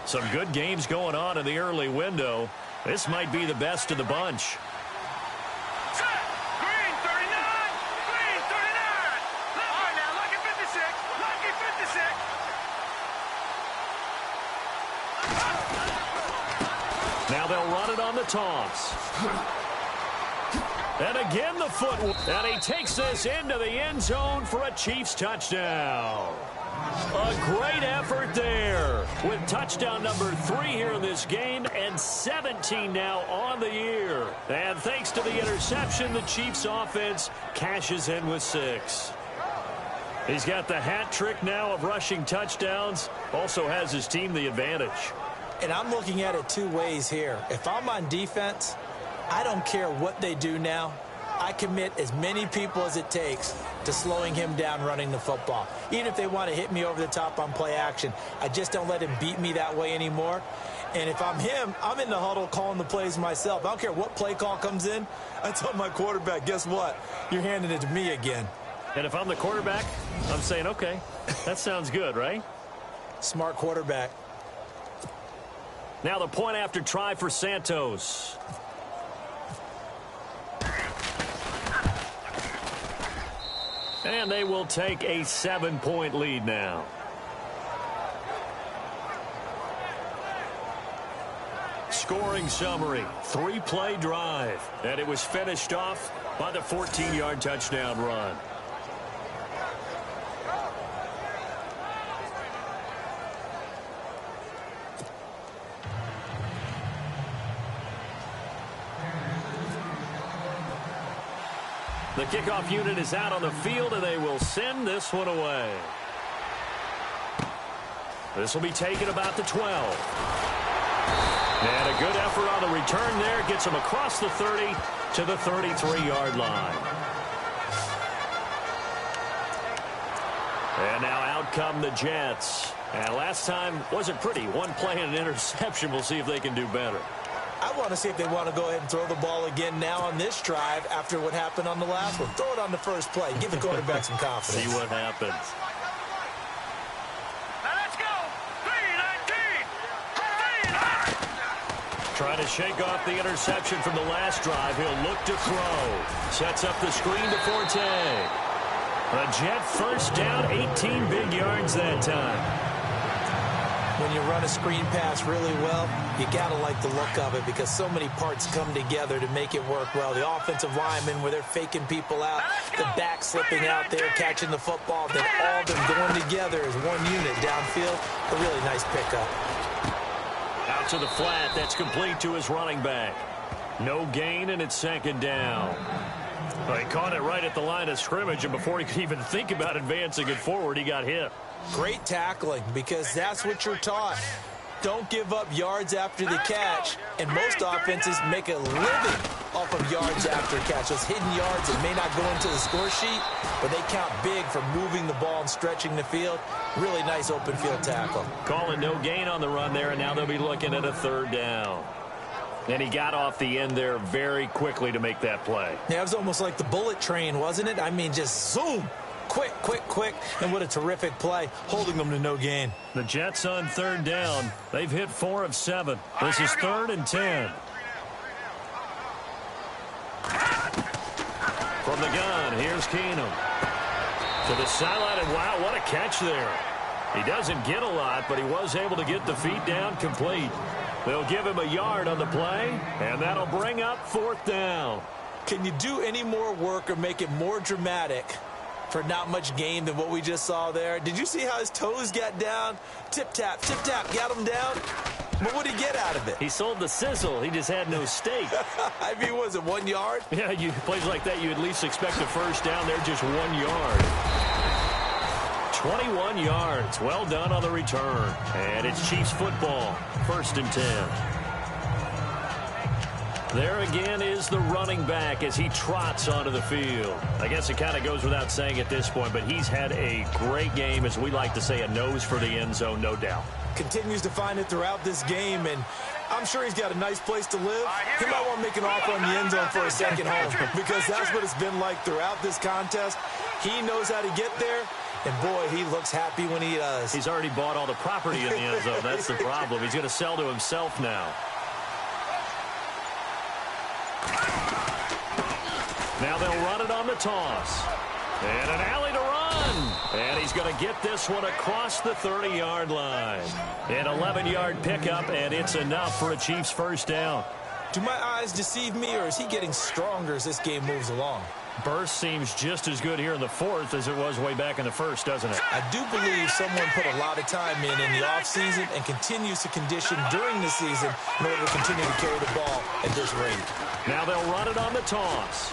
Some good games going on in the early window. This might be the best of the bunch. Now they'll run it on the toss. And again the foot. And he takes this into the end zone for a Chiefs touchdown. A great effort there with touchdown number 3 here in this game and 17 now on the year. And thanks to the interception, the Chiefs offense cashes in with 6. He's got the hat trick now of rushing touchdowns. Also has his team the advantage. And I'm looking at it 2 ways here. If I'm on defense, I don't care what they do now. I commit as many people as it takes to slowing him down running the football. Even if they want to hit me over the top on play action, I just don't let him beat me that way anymore. And if I'm him, I'm in the huddle calling the plays myself. I don't care what play call comes in. I tell my quarterback, guess what? You're handing it to me again. And if I'm the quarterback, I'm saying, okay, that sounds good, right? Smart quarterback. Now the point after try for Santos. And they will take a 7-point lead now. Scoring summary, 3-play drive. And it was finished off by the 14-yard touchdown run. The kickoff unit is out on the field, and they will send this one away. This will be taken about the 12. And a good effort on the return there. Gets him across the 30 to the 33-yard line. And now out come the Jets. And last time wasn't pretty. One play and an interception. We'll see if they can do better. I want to see if they want to go ahead and throw the ball again now on this drive after what happened on the last one. Throw it on the first play. Give the quarterback some confidence. See what happens. Now let's go. 3-19. Trying to shake off the interception from the last drive. He'll look to throw. Sets up the screen to Forte. A Jet first down, 18 big yards that time. When you run a screen pass really well, you got to like the look of it because so many parts come together to make it work well. The offensive linemen, where they're faking people out, the back slipping out there, catching the football, then all of them going together as one unit downfield. A really nice pickup. Out to the flat. That's complete to his running back. No gain, and it's second down. Well, he caught it right at the line of scrimmage, and before he could even think about advancing it forward, he got hit. Great tackling because that's what you're taught. Don't give up yards after the catch, and most offenses make a living off of yards after catch. Those hidden yards that may not go into the score sheet, but they count big for moving the ball and stretching the field. Really nice open field tackle. Calling no gain on the run there, and now they'll be looking at a third down. And he got off the end there very quickly to make that play. Yeah, it was almost like the bullet train, wasn't it? I mean, just zoom. Quick, quick, quick, and what a terrific play, holding them to no gain. The Jets on third down. They've hit 4 of 7. This is 3rd and 10. From the gun, here's Keenum. To the sideline, and wow, what a catch there. He doesn't get a lot, but he was able to get the feet down complete. They'll give him a yard on the play, and that'll bring up 4th down. Can you do any more work or make it more dramatic for not much gain than what we just saw there? Did you see how his toes got down? Tip-tap, got him down. But what did he get out of it? He sold the sizzle. He just had no steak. I mean, was it 1 yard? Yeah, plays like that, you at least expect a first down. They're just 1 yard. 21 yards. Well done on the return. And it's Chiefs football. 1st and 10. There again is the running back as he trots onto the field. I guess it kind of goes without saying at this point, but he's had a great game, as we like to say, a nose for the end zone, no doubt. Continues to find it throughout this game, and I'm sure he's got a nice place to live. He might want to make an offer on the end zone for a second home, because that's what it's been like throughout this contest. He knows how to get there, and boy, he looks happy when he does. He's already bought all the property in the end zone. That's the problem. He's going to sell to himself now. Now they'll run it on the toss. And an alley to run. And he's going to get this one across the 30-yard line. An 11-yard pickup, and it's enough for a Chiefs first down. Do my eyes deceive me, or is he getting stronger as this game moves along? Burst seems just as good here in the 4th as it was way back in the 1st, doesn't it? I do believe someone put a lot of time in the offseason and continues to condition during the season in order to continue to carry the ball at this rate. Now they'll run it on the toss.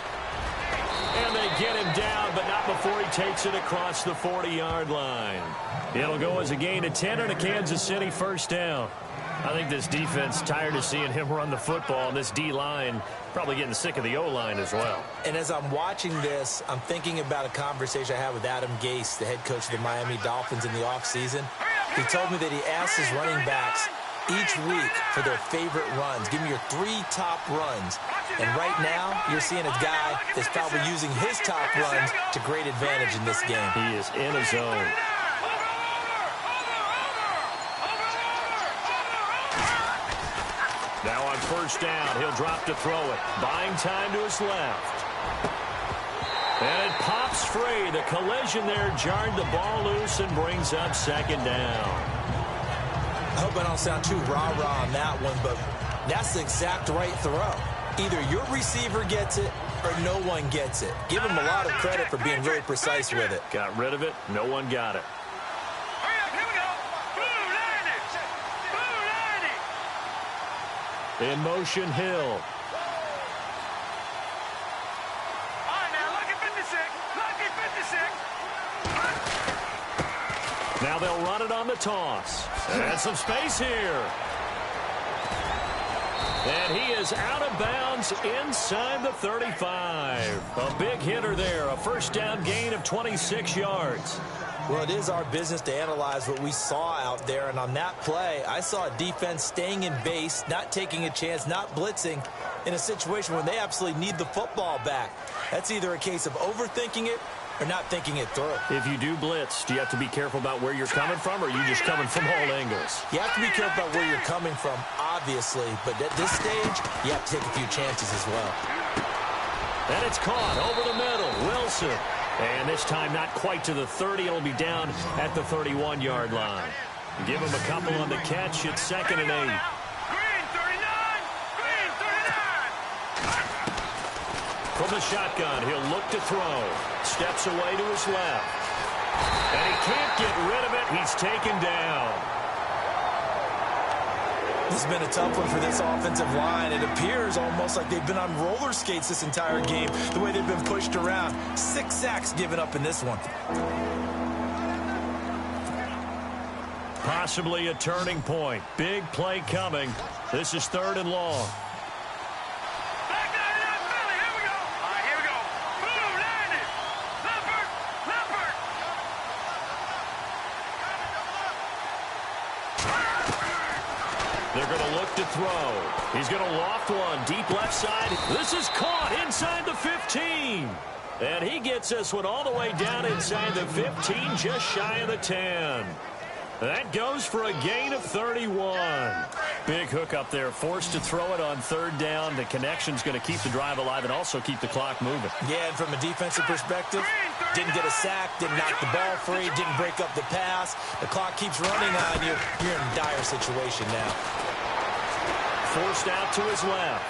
And they get him down, but not before he takes it across the 40-yard line. It'll go as a gain of 10 and a Kansas City first down. I think this defense tired of seeing him run the football, and this D-line probably getting sick of the O-line as well. And as I'm watching this, I'm thinking about a conversation I had with Adam Gase, the head coach of the Miami Dolphins in the offseason. He told me that he asked his running backs each week for their favorite runs. Give me your 3 top runs. And right now, you're seeing a guy that's probably using his top runs to great advantage in this game. He is in a zone. Now on first down, he'll drop to throw it. Buying time to his left. And it pops free. The collision there jarred the ball loose and brings up 2nd down. I hope I don't sound too rah-rah on that one, but that's the exact right throw. Either your receiver gets it or no one gets it. Give him a lot of credit for being really precise with it. Got rid of it. No one got it. In motion, Hill. All right, now, lucky 56. Lucky 56. Now they'll run it on the toss. And some space here. And he is out of bounds inside the 35. A big hitter there. A first down gain of 26 yards. Well, it is our business to analyze what we saw out there. And on that play, I saw a defense staying in base, not taking a chance, not blitzing in a situation where they absolutely need the football back. That's either a case of overthinking it or not thinking it through. If you do blitz, do you have to be careful about where you're coming from, or are you just coming from all angles? You have to be careful about where you're coming from, obviously. But at this stage, you have to take a few chances as well. And it's caught over the middle. Wilson. And this time not quite to the 30. It'll be down at the 31-yard line. Give him a couple on the catch. It's 2nd and 8. Green 39. Green 39. From the shotgun, he'll look to throw. Steps away to his left. And he can't get rid of it. He's taken down. This has been a tough one for this offensive line. It appears almost like they've been on roller skates this entire game, the way they've been pushed around. 6 sacks given up in this one. Possibly a turning point. Big play coming. This is 3rd and long. Back down to Philly. Here we go. All right, here we go. Boom, landed. Leopard. They're going to look to throw. He's going to loft one. Deep left side. This is caught inside the 15. And he gets this one all the way down inside the 15, just shy of the 10. That goes for a gain of 31. Big hook up there, forced to throw it on 3rd down. The connection's going to keep the drive alive and also keep the clock moving. Yeah, and from a defensive perspective, didn't get a sack, didn't knock the ball free, didn't break up the pass. The clock keeps running on you. You're in a dire situation now. Forced out to his left.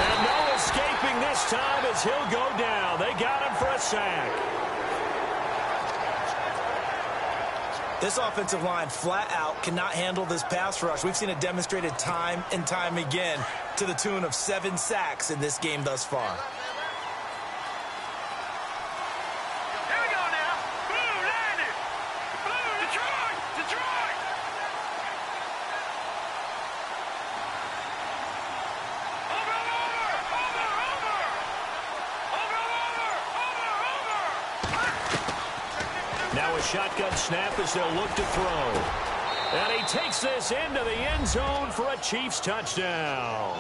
And no escaping this time as he'll go down. They got him for a sack. This offensive line flat out cannot handle this pass rush. We've seen it demonstrated time and time again to the tune of 7 sacks in this game thus far. Here we go now. Boom, landed. Boom, Detroit. Now a shotgun snap as they'll look to throw. And he takes this into the end zone for a Chiefs touchdown.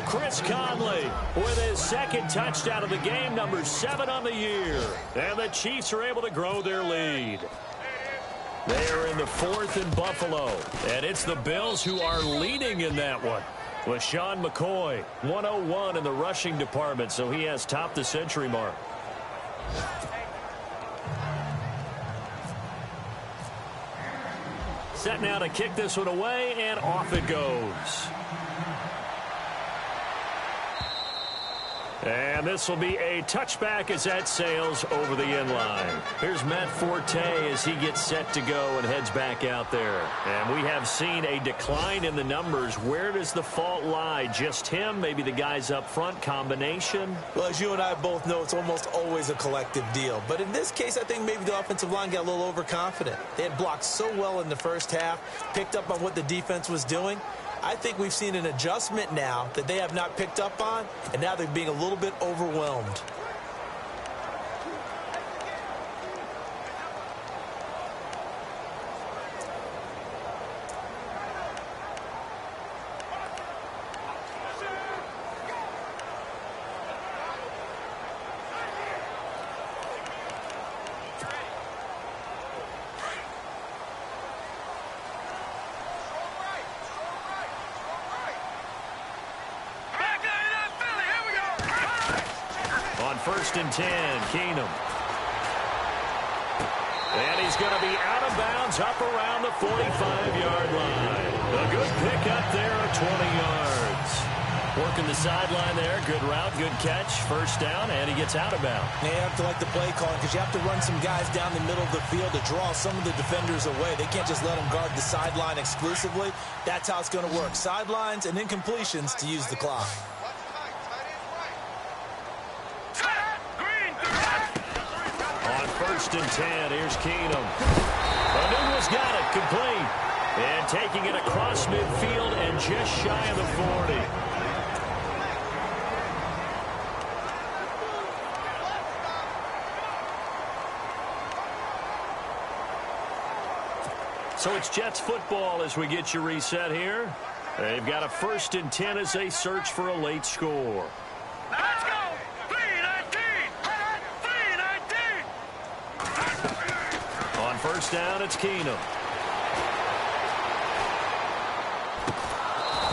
Chris Conley with his 2nd touchdown of the game, number 7 on the year. And the Chiefs are able to grow their lead. They are in the 4th in Buffalo. And it's the Bills who are leading in that one. LaShawn McCoy, 101 in the rushing department, so he has topped the century mark. Set now to kick this one away, and off it goes. And this will be a touchback as that sails over the end line. Here's Matt Forte as he gets set to go and heads back out there. And we have seen a decline in the numbers. Where does the fault lie? Just him? Maybe the guys up front? Combination? Well, as you and I both know, it's almost always a collective deal. But in this case, I think maybe the offensive line got a little overconfident. They had blocked so well in the first half, picked up on what the defense was doing. I think we've seen an adjustment now that they have not picked up on, and now they're being a little bit overwhelmed. First and 10, Keenum. And he's going to be out of bounds up around the 45-yard line. A good pickup there at 20 yards. Working the sideline there. Good route, good catch. First down, and he gets out of bounds. Yeah, you have to like the play calling because you have to run some guys down the middle of the field to draw some of the defenders away. They can't just let them guard the sideline exclusively. That's how it's going to work. Sidelines and incompletions to use the clock. First and 10, here's Keenum. Anunu's got it, complete. And taking it across midfield and just shy of the 40. So it's Jets football as we get you reset here. They've got a first and 10 as they search for a late score. Let's go! First down, it's Keenum.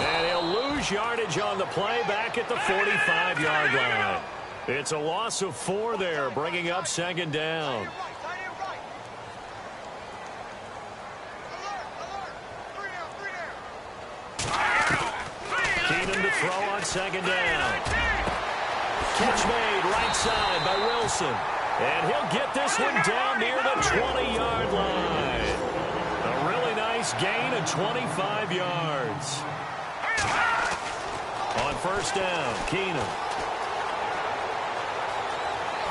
And he'll lose yardage on the play back at the 45-yard line. It's a loss of 4 there, bringing up second down. Keenum to throw on second down. Catch made right side by Wilson. And he'll get this one down near the 20-yard line. A really nice gain of 25 yards. On first down, Keenum.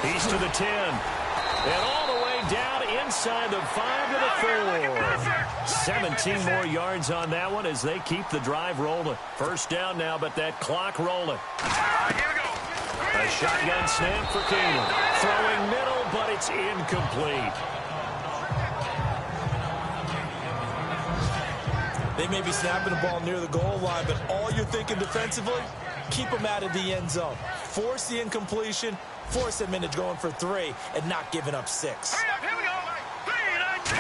He's to the 10. And all the way down inside the 5 to the 4. 17 more yards on that one as they keep the drive rolling. First down now, but that clock rolling. Here we go. A shotgun snap for Keenum. Throwing middle, but it's incomplete. They may be snapping the ball near the goal line, but all you're thinking defensively, keep them out of the end zone. Force the incompletion, force them into going for 3, and not giving up 6. Hurry up, here we go. 3, 9, 10.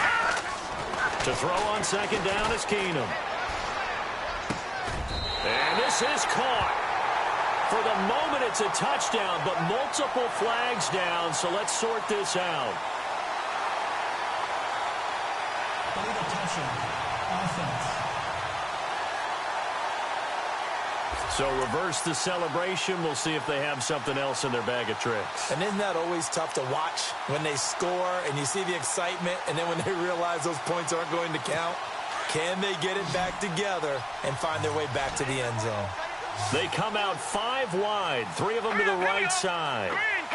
To throw on second down is Keenum. And this is caught. For the moment, it's a touchdown, but multiple flags down, so let's sort this out. So reverse the celebration. We'll see if they have something else in their bag of tricks. And isn't that always tough to watch when they score and you see the excitement, and then when they realize those points aren't going to count? Can they get it back together and find their way back to the end zone? They come out 5 wide, 3 of them to the right side. Green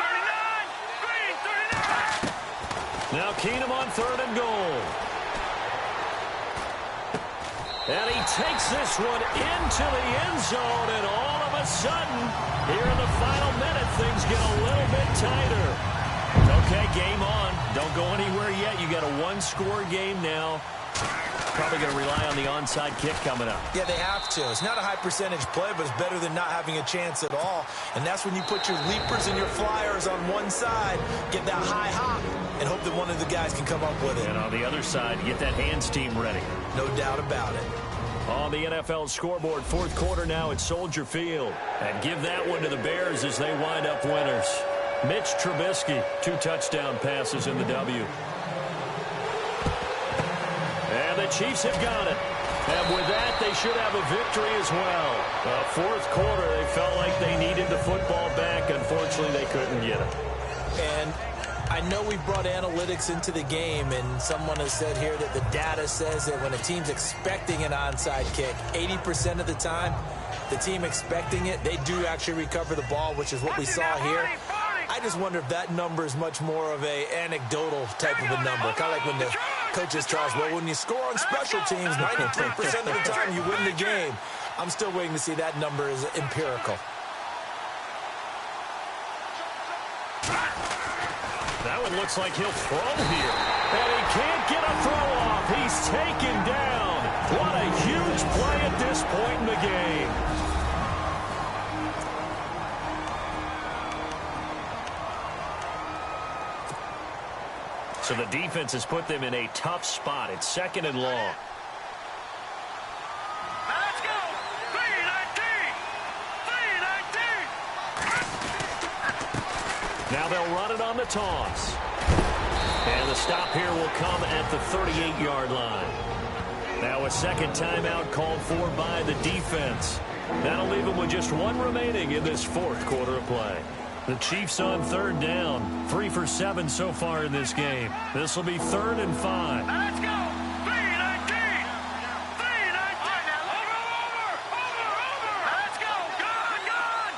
39. Now Keenum on 3rd and goal. And he takes this one into the end zone, and all of a sudden, here in the final minute, things get a little bit tighter. Okay, game on. Don't go anywhere yet. You got a 1-score game now. Probably going to rely on the onside kick coming up. Yeah, they have to. It's not a high percentage play, but it's better than not having a chance at all. And that's when you put your leapers and your flyers on one side, get that high hop, and hope that one of the guys can come up with it. And on the other side, get that hands team ready. No doubt about it. On the NFL scoreboard, 4th quarter now at Soldier Field. And give that one to the Bears as they wind up winners. Mitch Trubisky, 2 touchdown passes in the W. And the Chiefs have got it. And with that, they should have a victory as well. 4th quarter, they felt like they needed the football back. Unfortunately, they couldn't get it. And I know we brought analytics into the game, and someone has said here that the data says that when a team's expecting an onside kick, 80% of the time, the team expecting it, they do actually recover the ball, which is what we saw here. I just wonder if that number is much more of a anecdotal type of a number. Kind of like when the coaches tell us, well, when you score on special teams, 93% of the time you win the game. I'm still waiting to see that number is empirical. That one looks like he'll throw here. And he can't get a throw off. He's taken down. What a huge play at this point in the game. So the defense has put them in a tough spot. It's 2nd and long. Let's go. 3-19. Now they'll run it on the toss. And the stop here will come at the 38-yard line. Now a second timeout called for by the defense. That'll leave them with just 1 remaining in this 4th quarter of play. The Chiefs on 3rd down. 3 for 7 so far in this game. This will be 3rd and 5. Let's go. 3-19. 3-19. Over. Let's go. Gun.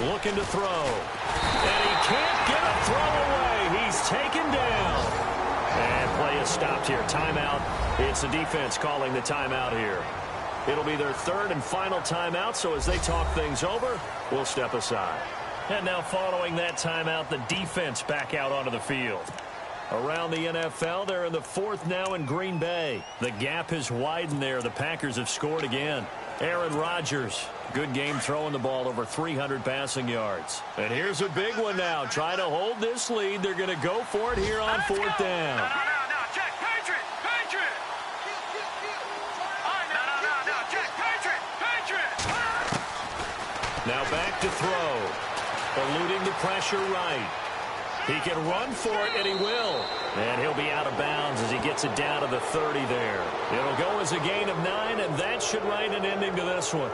Looking to throw. And he can't get a throw away. He's taken down. And play is stopped here. Timeout. It's the defense calling the timeout here. It'll be their 3rd and final timeout, so as they talk things over, we'll step aside. And now following that timeout, the defense back out onto the field. Around the NFL, they're in the 4th now in Green Bay. The gap has widened there. The Packers have scored again. Aaron Rodgers, good game throwing the ball, over 300 passing yards. And here's a big one now. Try to hold this lead. They're going to go for it here on 4th down. No, check. Patriot. No, check. Patriot. Now back to throw. Eluding the pressure right. He can run for it, and he will. And he'll be out of bounds as he gets it down to the 30 there. It'll go as a gain of 9, and that should write an ending to this one.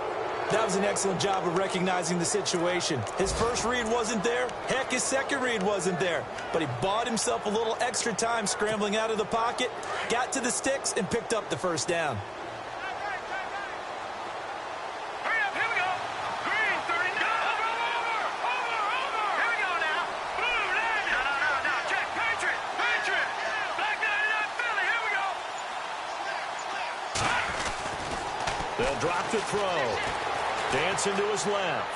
That was an excellent job of recognizing the situation. His first read wasn't there. Heck, his second read wasn't there. But he bought himself a little extra time scrambling out of the pocket, got to the sticks, and picked up the 1st down. Hurry up, here we go. Green 39. Over. Here we go now. They'll drop the throw. Dancing to his left.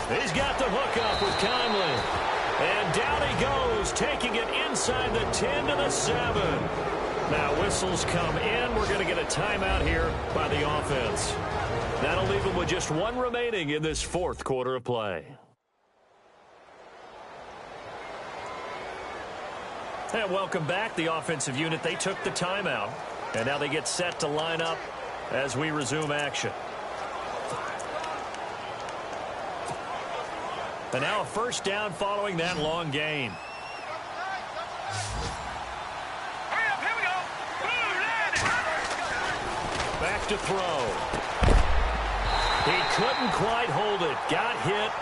He's got the hook up with Conley. And down he goes, taking it inside the 10 to the 7. Now whistles come in. We're going to get a timeout here by the offense. That'll leave them with just one remaining in this fourth quarter of play. And welcome back. The offensive unit, they took the timeout. And now they get set to line up as we resume action. And now a first down following that long gain. Hurry up, here we go. Boom, land it. Back to throw. He couldn't quite hold it. Got hit.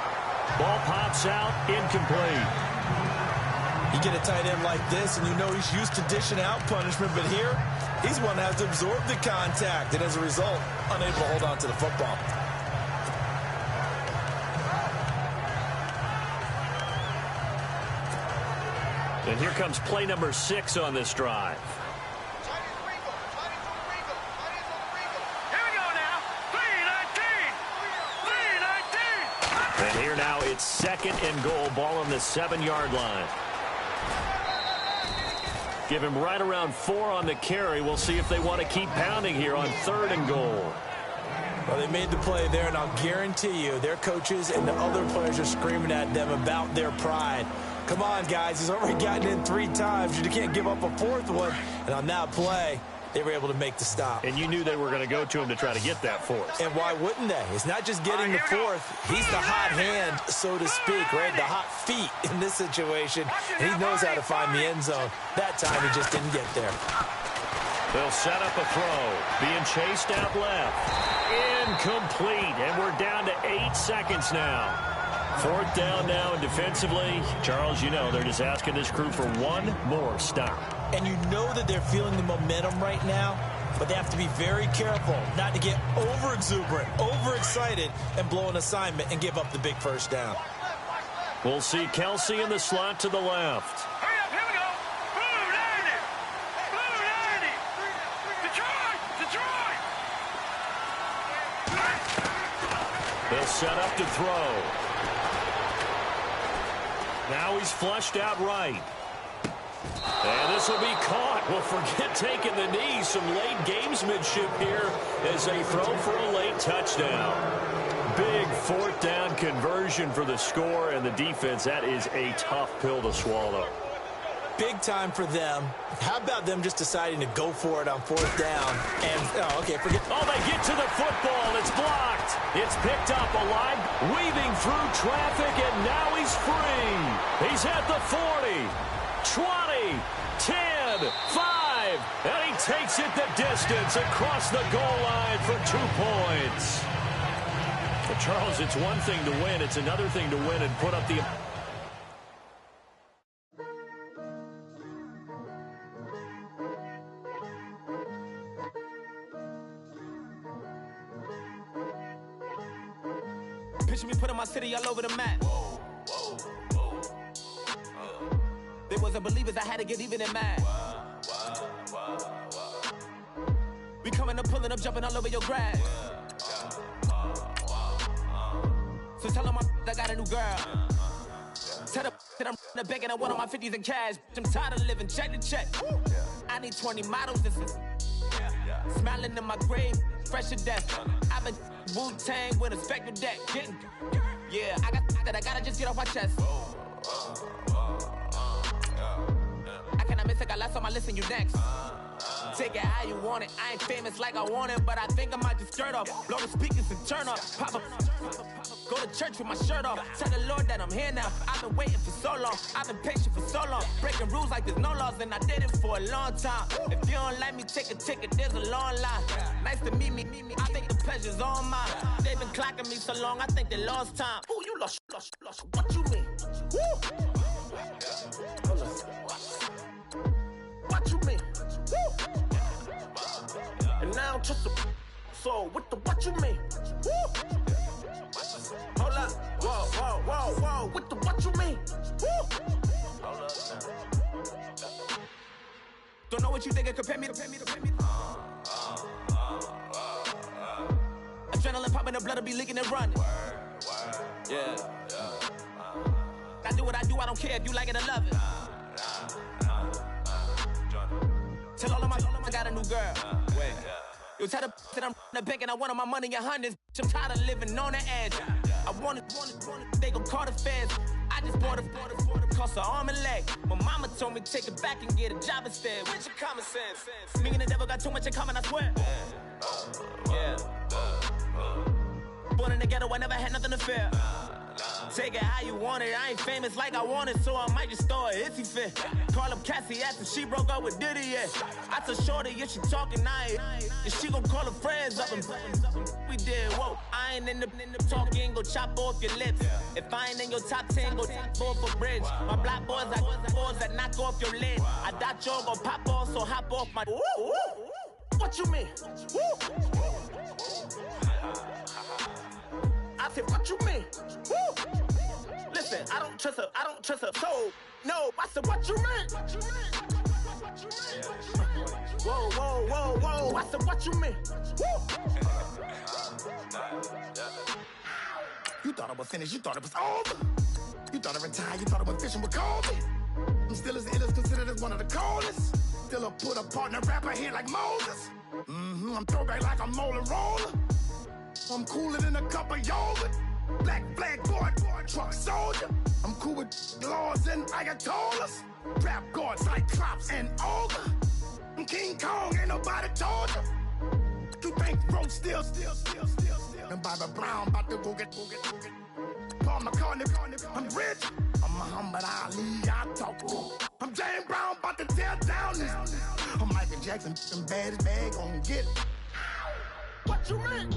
Ball pops out. Incomplete. You get a tight end like this, and you know he's used to dishing out punishment, but here, he's one that has to absorb the contact, and as a result, unable to hold on to the football. And here comes play number 6 on this drive. Here we go now. 3-19. And here now it's second and goal. Ball on the 7-yard line. Give him right around 4 on the carry. We'll see if they want to keep pounding here on 3rd and goal. Well, they made the play there, and I'll guarantee you their coaches and the other players are screaming at them about their pride. Come on, guys. He's already gotten in 3 times. You can't give up a 4th one. And on that play, they were able to make the stop. And you knew they were going to go to him to try to get that 4th. And why wouldn't they? It's not just getting the 4th. He's the hot hand, so to speak, right? The hot feet in this situation. And he knows how to find the end zone. That time, he just didn't get there. They'll set up a throw. Being chased out left. Incomplete. And we're down to 8 seconds now. 4th down now, and defensively, Charles, you know, they're just asking this crew for one more stop. And you know that they're feeling the momentum right now, but they have to be very careful not to get over-exuberant, overexcited, and blow an assignment and give up the big first down. We'll see Kelsey in the slot to the left. Hurry up, here we go. Boom, land it. Boom, land it. Detroit. They'll set up to throw. Now he's flushed out right. And this will be caught. Well, forget taking the knee. Some late gamesmanship here as they throw for a late touchdown. Big 4th down conversion for the score, and the defense, that is a tough pill to swallow. Big time for them. How about them just deciding to go for it on 4th down? And, okay, forget. Oh, they get to the football. It's blocked. It's picked up alive, weaving through traffic, and now he's free. He's at the 40, 20, 10, 5, and he takes it the distance across the goal line for 2 points. Well, Charles, it's one thing to win. It's another thing to win and put up the... Picture me putting my city all over the map. They wasn't believers, I had to get even in mad. We coming up, pulling up, jumping all over your grass. So tell them I got a new girl. Tell them that I'm the bank and I want on my 50s in cash. I'm tired of living check to check. I need 20 models, this is smiling in my grave, fresh to death. I've been Wu-Tang with a spectral deck. Getting, yeah, I gotta just get off my chest. I cannot miss it, got last on my list and you next. Take it how you want it. I ain't famous like I want it, but I think I might just skirt off. Blow the speakers and turn up. Pop up. Go to church with my shirt off. Tell the Lord that I'm here now. I've been waiting for so long. I've been patient for so long. Breaking rules like there's no laws, and I did it for a long time. If you don't like me, take a ticket. There's a long line. Nice to meet me. I think the pleasure's all mine. They've been clocking me so long, I think they lost time. Ooh, you lost. What you mean? Woo! What you mean? Woo! And now I'm just a so with the what you mean? Woo! Hold up, whoa, with the what you mean? Woo! Don't know what you think, compare me to. Adrenaline popping, the blood will be leaking and running. Yeah. I do what I do, I don't care if you like it or love it. Tell all of my I got a new girl. Wait. You tell the that I'm the bank and I want my money in hundreds. I'm tired of living on the edge. I want it, they gon' call the feds. I just bought it, cost an arm and leg. My mama told me take it back and get a job instead. Where's your common sense? Me and the devil got too much in common, I swear. Yeah. Born in the ghetto, I never had nothing to fear. Take it how you want it. I ain't famous like I want it, so I might just throw a hissy fit. Call up Cassie after she broke up with Diddy, yeah. I told Shorty if she talking, and she gon' call her friends up and we did, whoa. I ain't in the talking, go chop off your lips. If I ain't in your top 10, go fall for bridge. My black boys like boys that knock off your lid. I thought y'all gon' pop off, so hop off my. What you mean? I said, what you mean? Woo! Listen, I don't trust her soul. No, I said, what you mean? Whoa, whoa, whoa, whoa. I said, what you mean? Woo! You thought it was finished, you thought it was over. You thought it retired, you thought it was fishing with Kobe. I'm still as ill as considered as one of the coldest. Still a put a partner rapper here like Moses. I'm throwback like a molar roller. I'm cooler than a cup of yogurt. Black flag boy, truck soldier. I'm cool with laws and Ayatollahs. Rap god, Cyclops and Ogre. I'm King Kong, ain't nobody told you. You think road still. And Bobby Brown about to go get. Paul McCartney, I'm rich. I'm Muhammad Ali, I talk to. I'm James Brown, about to tear down this. I'm Michael Jackson, some bad as bag, gon' get it. What you mean?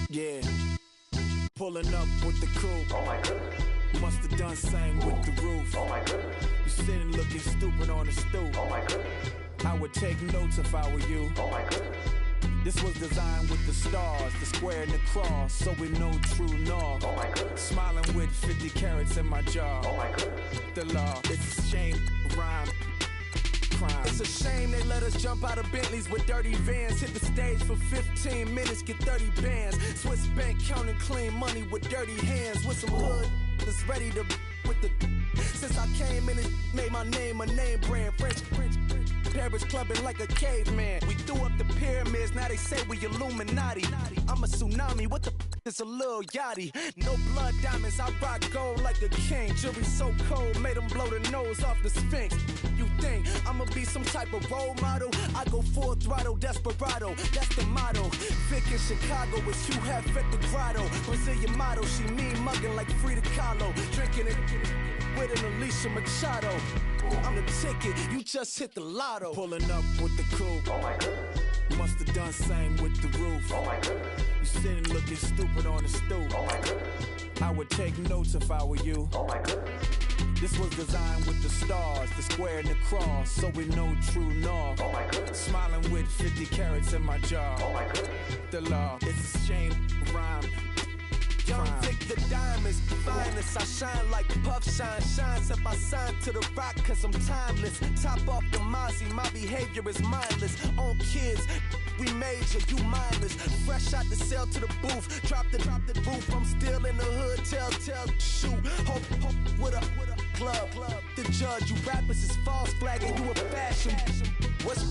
Yeah, pulling up with the coupe. Oh my goodness. Must have done same with the roof. Oh my goodness. You sitting looking stupid on the stoop. Oh my goodness. I would take notes if I were you. Oh my goodness. This was designed with the stars, the square and the cross, so we know true north. Oh my goodness. Smiling with 50 carats in my jaw. Oh my goodness. The law, it's a shame, rhyme. Crime. It's a shame they let us jump out of Bentleys with dirty vans. Hit the stage for 15 minutes, get 30 bands. Swiss bank counting clean money with dirty hands. With some hood that's ready to with the. Since I came in, it made my name a name brand. French. Paris clubbing like a caveman. We threw up the pyramids, now they say we Illuminati. I'm a tsunami, what the is a little yachty. No blood diamonds, I rock gold like a king. Jury so cold, made them blow the nose off the Sphinx. You think I'ma be some type of role model? I go full throttle, desperado, that's the motto. Vic in Chicago, it's you have at the grotto. Brazilian model, she mean mugging like Frida Kahlo. Drinking it with an Alicia Machado. I'm the ticket, you just hit the lotto. Pulling up with the coupe. Oh my goodness. Must have done same with the roof. Oh my goodness. You sitting looking stupid on the stoop. Oh my goodness. I would take notes if I were you. Oh my goodness. This was designed with the stars, the square and the cross, so we know true north. Oh my goodness. Smiling with 50 carats in my jaw. Oh my goodness. The law, it's a shame, rhyme. Young Vic the diamonds, finest. I shine like Puff shines if I sign to the rock, cause I'm timeless. Top off the Mozzie, my behavior is mindless. On kids, we major, you mindless. Fresh out the cell to the booth, drop the roof. I'm still in the hood, tell, shoot. Hope with a club. The judge, you rappers is false flagging, you a fashion. What's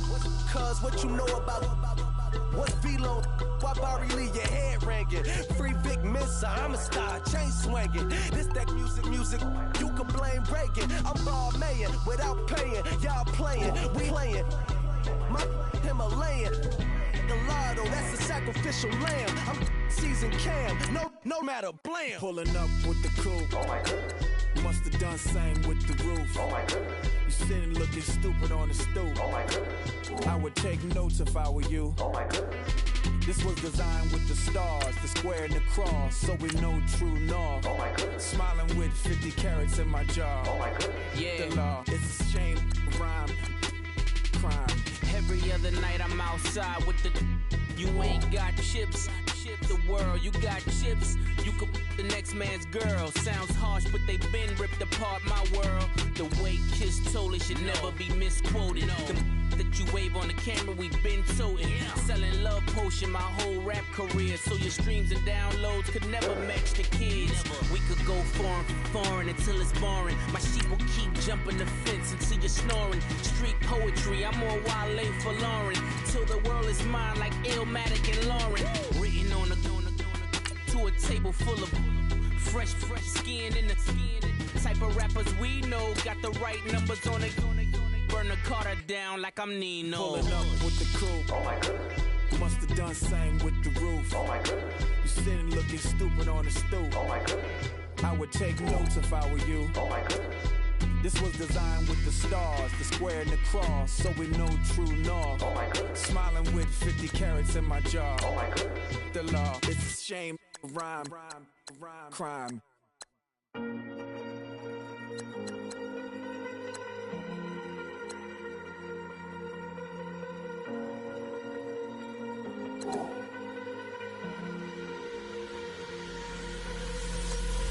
cuz, what you know about? What's V-Lo? Why Barry Lee, your head ringing? Free Vic Mensa, I'm a star, chain swinging. This that music, you can blame Reagan. I'm Balmain without paying, y'all playing, we playing. My Himalayan, Gallardo, that's a sacrificial lamb. I'm seasoned cam, no matter, blam. Pulling up with the coupe. Oh my goodness. Must have done same with the roof. Oh my goodness. You sitting looking stupid on the stoop. Oh my goodness. I would take notes if I were you. Oh my goodness. This was designed with the stars, the square and the cross, so we know true north. Oh my goodness. Smiling with 50 carats in my jaw. Oh my goodness. Yeah. The law, it's a shame, rhyme, crime. Every other night I'm outside with the. You ain't got chips. The world, you got chips. You could the next man's girl. Sounds harsh, but they been ripped apart my world. The way Kiss told it should never be misquoted. The that you wave on the camera, we been toting. Selling love potion my whole rap career. So your streams and downloads could never match the kids. We could go foreign until it's boring. My sheep will keep jumping the fence until you're snoring. Street poetry, I'm more Wale for Lauren. Till the world is mine like Illmatic and Lauren. Written on a to a table full of fresh skin in the type of rappers we know. Got the right numbers on it. Burn the Carter down like I'm Nino. Pulling up with the crew. Oh my goodness. Must have done same with the roof. Oh my goodness. You sitting looking stupid on the stoop. Oh my goodness. I would take notes if I were you. Oh my goodness. This was designed with the stars, the square and the cross, so we know true north. Oh my goodness. Smiling with 50 carats in my jaw. Oh my goodness. The law, it's a shame, rhyme, crime.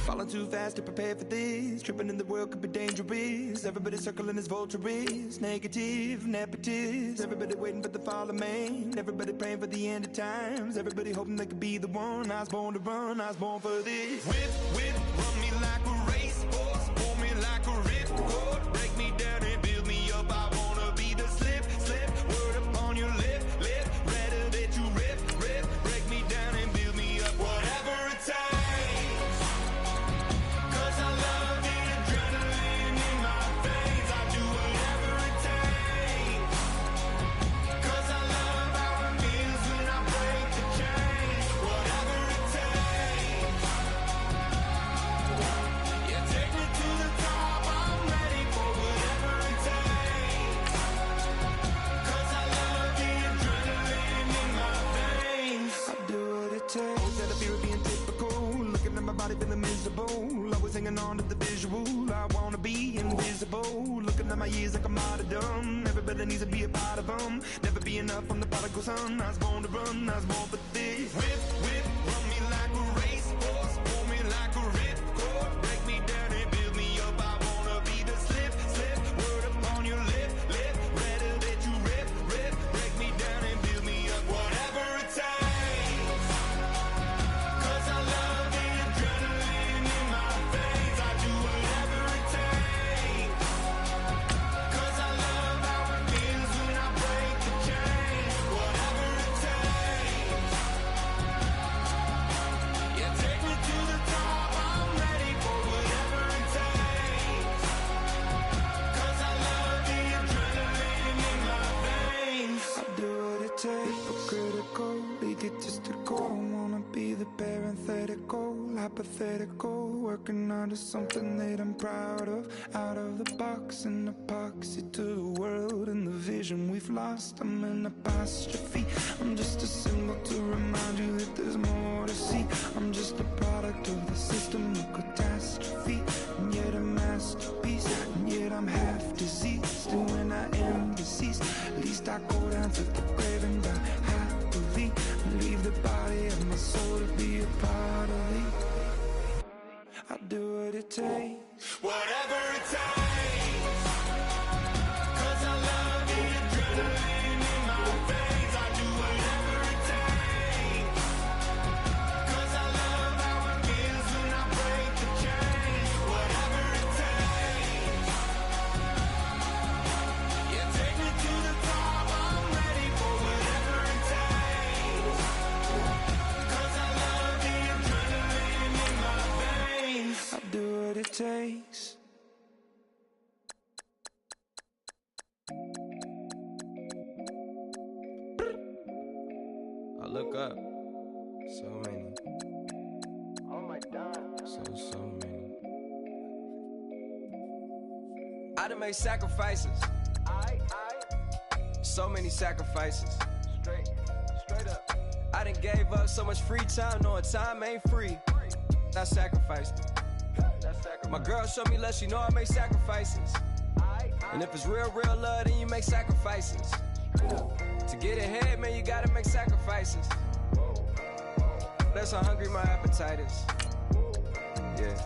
Falling too fast to prepare for this. Tripping in the world could be dangerous. Everybody circling as vultures. Negative, nepotist. Everybody waiting for the fall of man. Everybody praying for the end of times. Everybody hoping they could be the one. I was born to run, I was born for this. Whip, run me like a racehorse. Pull me like a ripcord. Break me down and build me up. I wanna be the slip. Word upon your lip. Rather that you rip. Break me down and build me up. Whatever it takes. Feeling miserable, always hanging on to the visual. I wanna be invisible. Looking at my years like I'm martyrdom. Everybody needs to be a part of them. Never be enough from the prodigal son. I was born to run, I was born for this. Whip, run me like a racehorse. Pull me like a ripcord. Break me down and build me up. I wanna be the slip. Word upon your lip. Rather that you rip. Break me down and build me up. Whatever it takes. 'Cause I love the adrenaline in my veins. I do whatever it takes. 'Cause I love how it feels when I break the chains. Whatever it takes. Yeah, take me to the top. I'm ready for whatever it takes. 'Cause I love the adrenaline in my veins. I do what it takes. Hypocritical, egotistical. I wanna be the parenthetical, hypothetical. Working under something that I'm proud of. Out of the box, an epoxy to the world and the vision we've lost. I'm an apostrophe. I'm just a symbol to remind you that there's more to see. I'm just a product of the system of catastrophe, and yet a masterpiece. And yet I'm half diseased, and when I am deceased, at least I go down to the grave and die happily, and leave the body of my soul to be a part of me. I do what it takes. Whatever it takes. 'Cause I love the adrenaline in my veins. I do whatever it takes. 'Cause I love how it feels when I break the chains. Whatever it takes. Yeah, take me to the top. I'm ready for whatever it takes. 'Cause I love the adrenaline in my veins. I do what it takes. I look up. So many. Oh my God. So many. I done made sacrifices. So many sacrifices. Straight up. I done gave up so much free time, knowing time ain't free. I sacrificed it. My girl showed me love, she know I make sacrifices. And if it's real love, then you make sacrifices. To get ahead, man, you gotta make sacrifices. That's how hungry my appetite is. Yeah.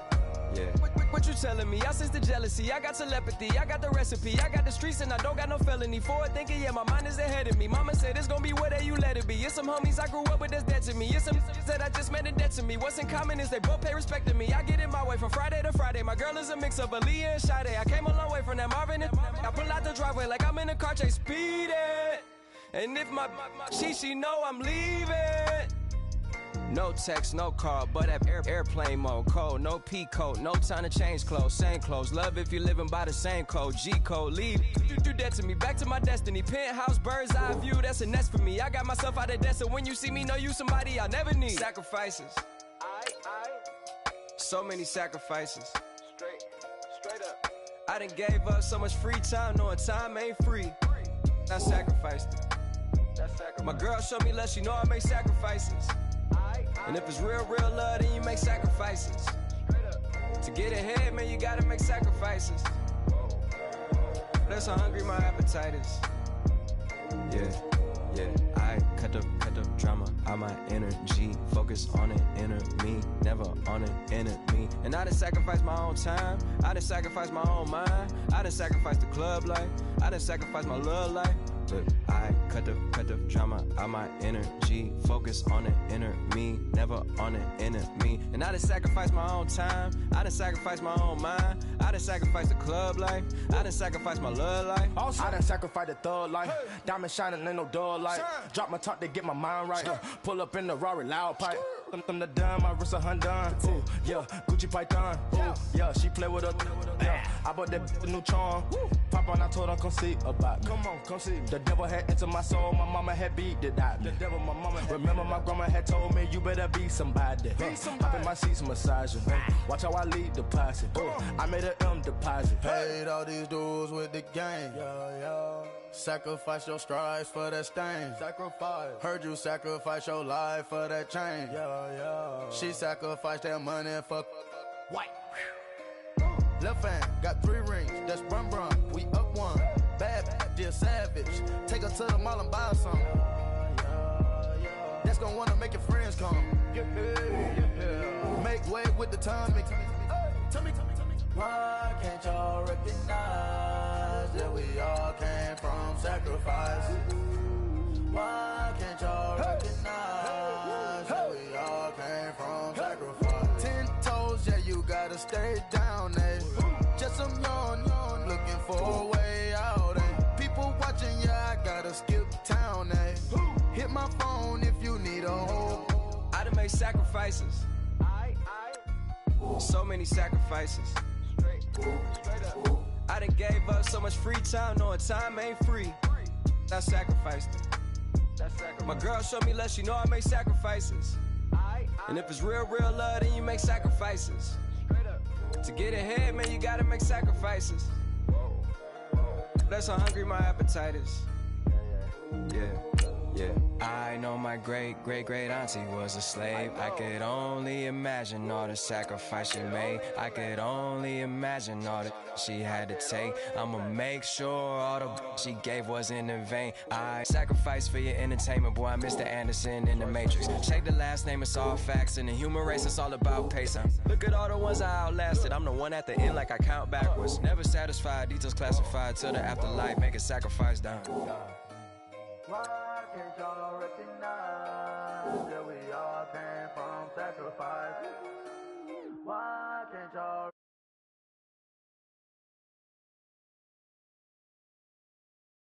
What you telling me? I sense the jealousy, I got telepathy, I got the recipe, I got the streets and I don't got no felony. Forward thinking, yeah, my mind is ahead of me. Mama said it's gonna be whatever you let it be. It's some homies I grew up with that's dead to me. It's some that I just met and dead to me. What's in common is they both pay respect to me. I get in my way from Friday to Friday. My girl is a mix of Aaliyah and Sade. I came a long way from that Marvin and I pull out the driveway like I'm in a car chase speeding. And if my she know I'm leaving. No text, no call, but at airplane mode. Code, no P code, no time to change clothes. Same clothes, love if you're living by the same code. G code, leave, you do that to me. Back to my destiny, penthouse, bird's eye view, that's a nest for me. I got myself out of debt, so when you see me, know you somebody I'll never need. Sacrifices, so many sacrifices. Straight up. I done gave up so much free time, knowing time ain't free. I sacrificed it. My girl showed me love, she know I make sacrifices. And if it's real love, then you make sacrifices. To get ahead, man, you gotta make sacrifices. That's how hungry my appetite is. Yeah. I cut the drama out my energy. Focus on an inner me, never on an enemy. And I done sacrifice my own time. I done sacrifice my own mind. I done sacrifice the club life. I done sacrifice my love life. But I cut the drama out my energy. Focus on the inner me, never on the enemy. And I done sacrifice my own time. I done sacrifice my own mind. I done sacrifice the club life. I done sacrifice my love life. Also, I done sacrifice the thug life. Diamond shining, ain't no dull light. Drop my top to get my mind right. Pull up in the Rari loud pipe. Them the dime, my wrist a Hyundai. Ooh, yeah, Gucci Python. Ooh, yeah, she play with her. Yeah, I bought that a new charm. Pop on, I told her come see about me. Come on, come see me. The devil had entered my soul, my mama had beat the die. The devil, my mama had remember my grandma had told me you better be somebody. Hop in my seats, massaging. Watch how I lead the posse. I made an M deposit. Paid all these dues with the game. Sacrifice your strides for that stain. Sacrifice. Heard you sacrifice your life for that change. She sacrificed that money for white. Left hand got 3 rings. That's brum brum. We up one. Bad, dear savage. Take her to the mall and buy some. That's gonna wanna make your friends come. Make way with the timing. Tell me. Why can't y'all recognize that we all came from sacrifice? Why can't y'all recognize that we all came from sacrifice? 10 toes, yeah, you gotta stay down, eh? Just some yawn, looking for a way out, eh? People watching, yeah, I gotta skip town, eh? Hit my phone if you need a hold. I done made sacrifices. So many sacrifices. Straight up. I done gave up so much free time, knowing time ain't free. I sacrificed it. My girl showed me love, she know I make sacrifices. And if it's real love, then you make sacrifices. To get ahead, man, you gotta make sacrifices. That's how hungry my appetite is. Yeah. I know my great auntie was a slave. I could only imagine all the sacrifice she made. I could only imagine all the she had to take. I'ma make sure all the she gave wasn't in vain. I sacrificed for your entertainment, boy. I'm Mr. Anderson in the Matrix. Check the last name, it's all facts. In the human race, it's all about pace. Look at all the ones I outlasted. I'm the one at the end, like I count backwards. Never satisfied, details classified till the afterlife. Make a sacrifice down. Why can't y'all recognize?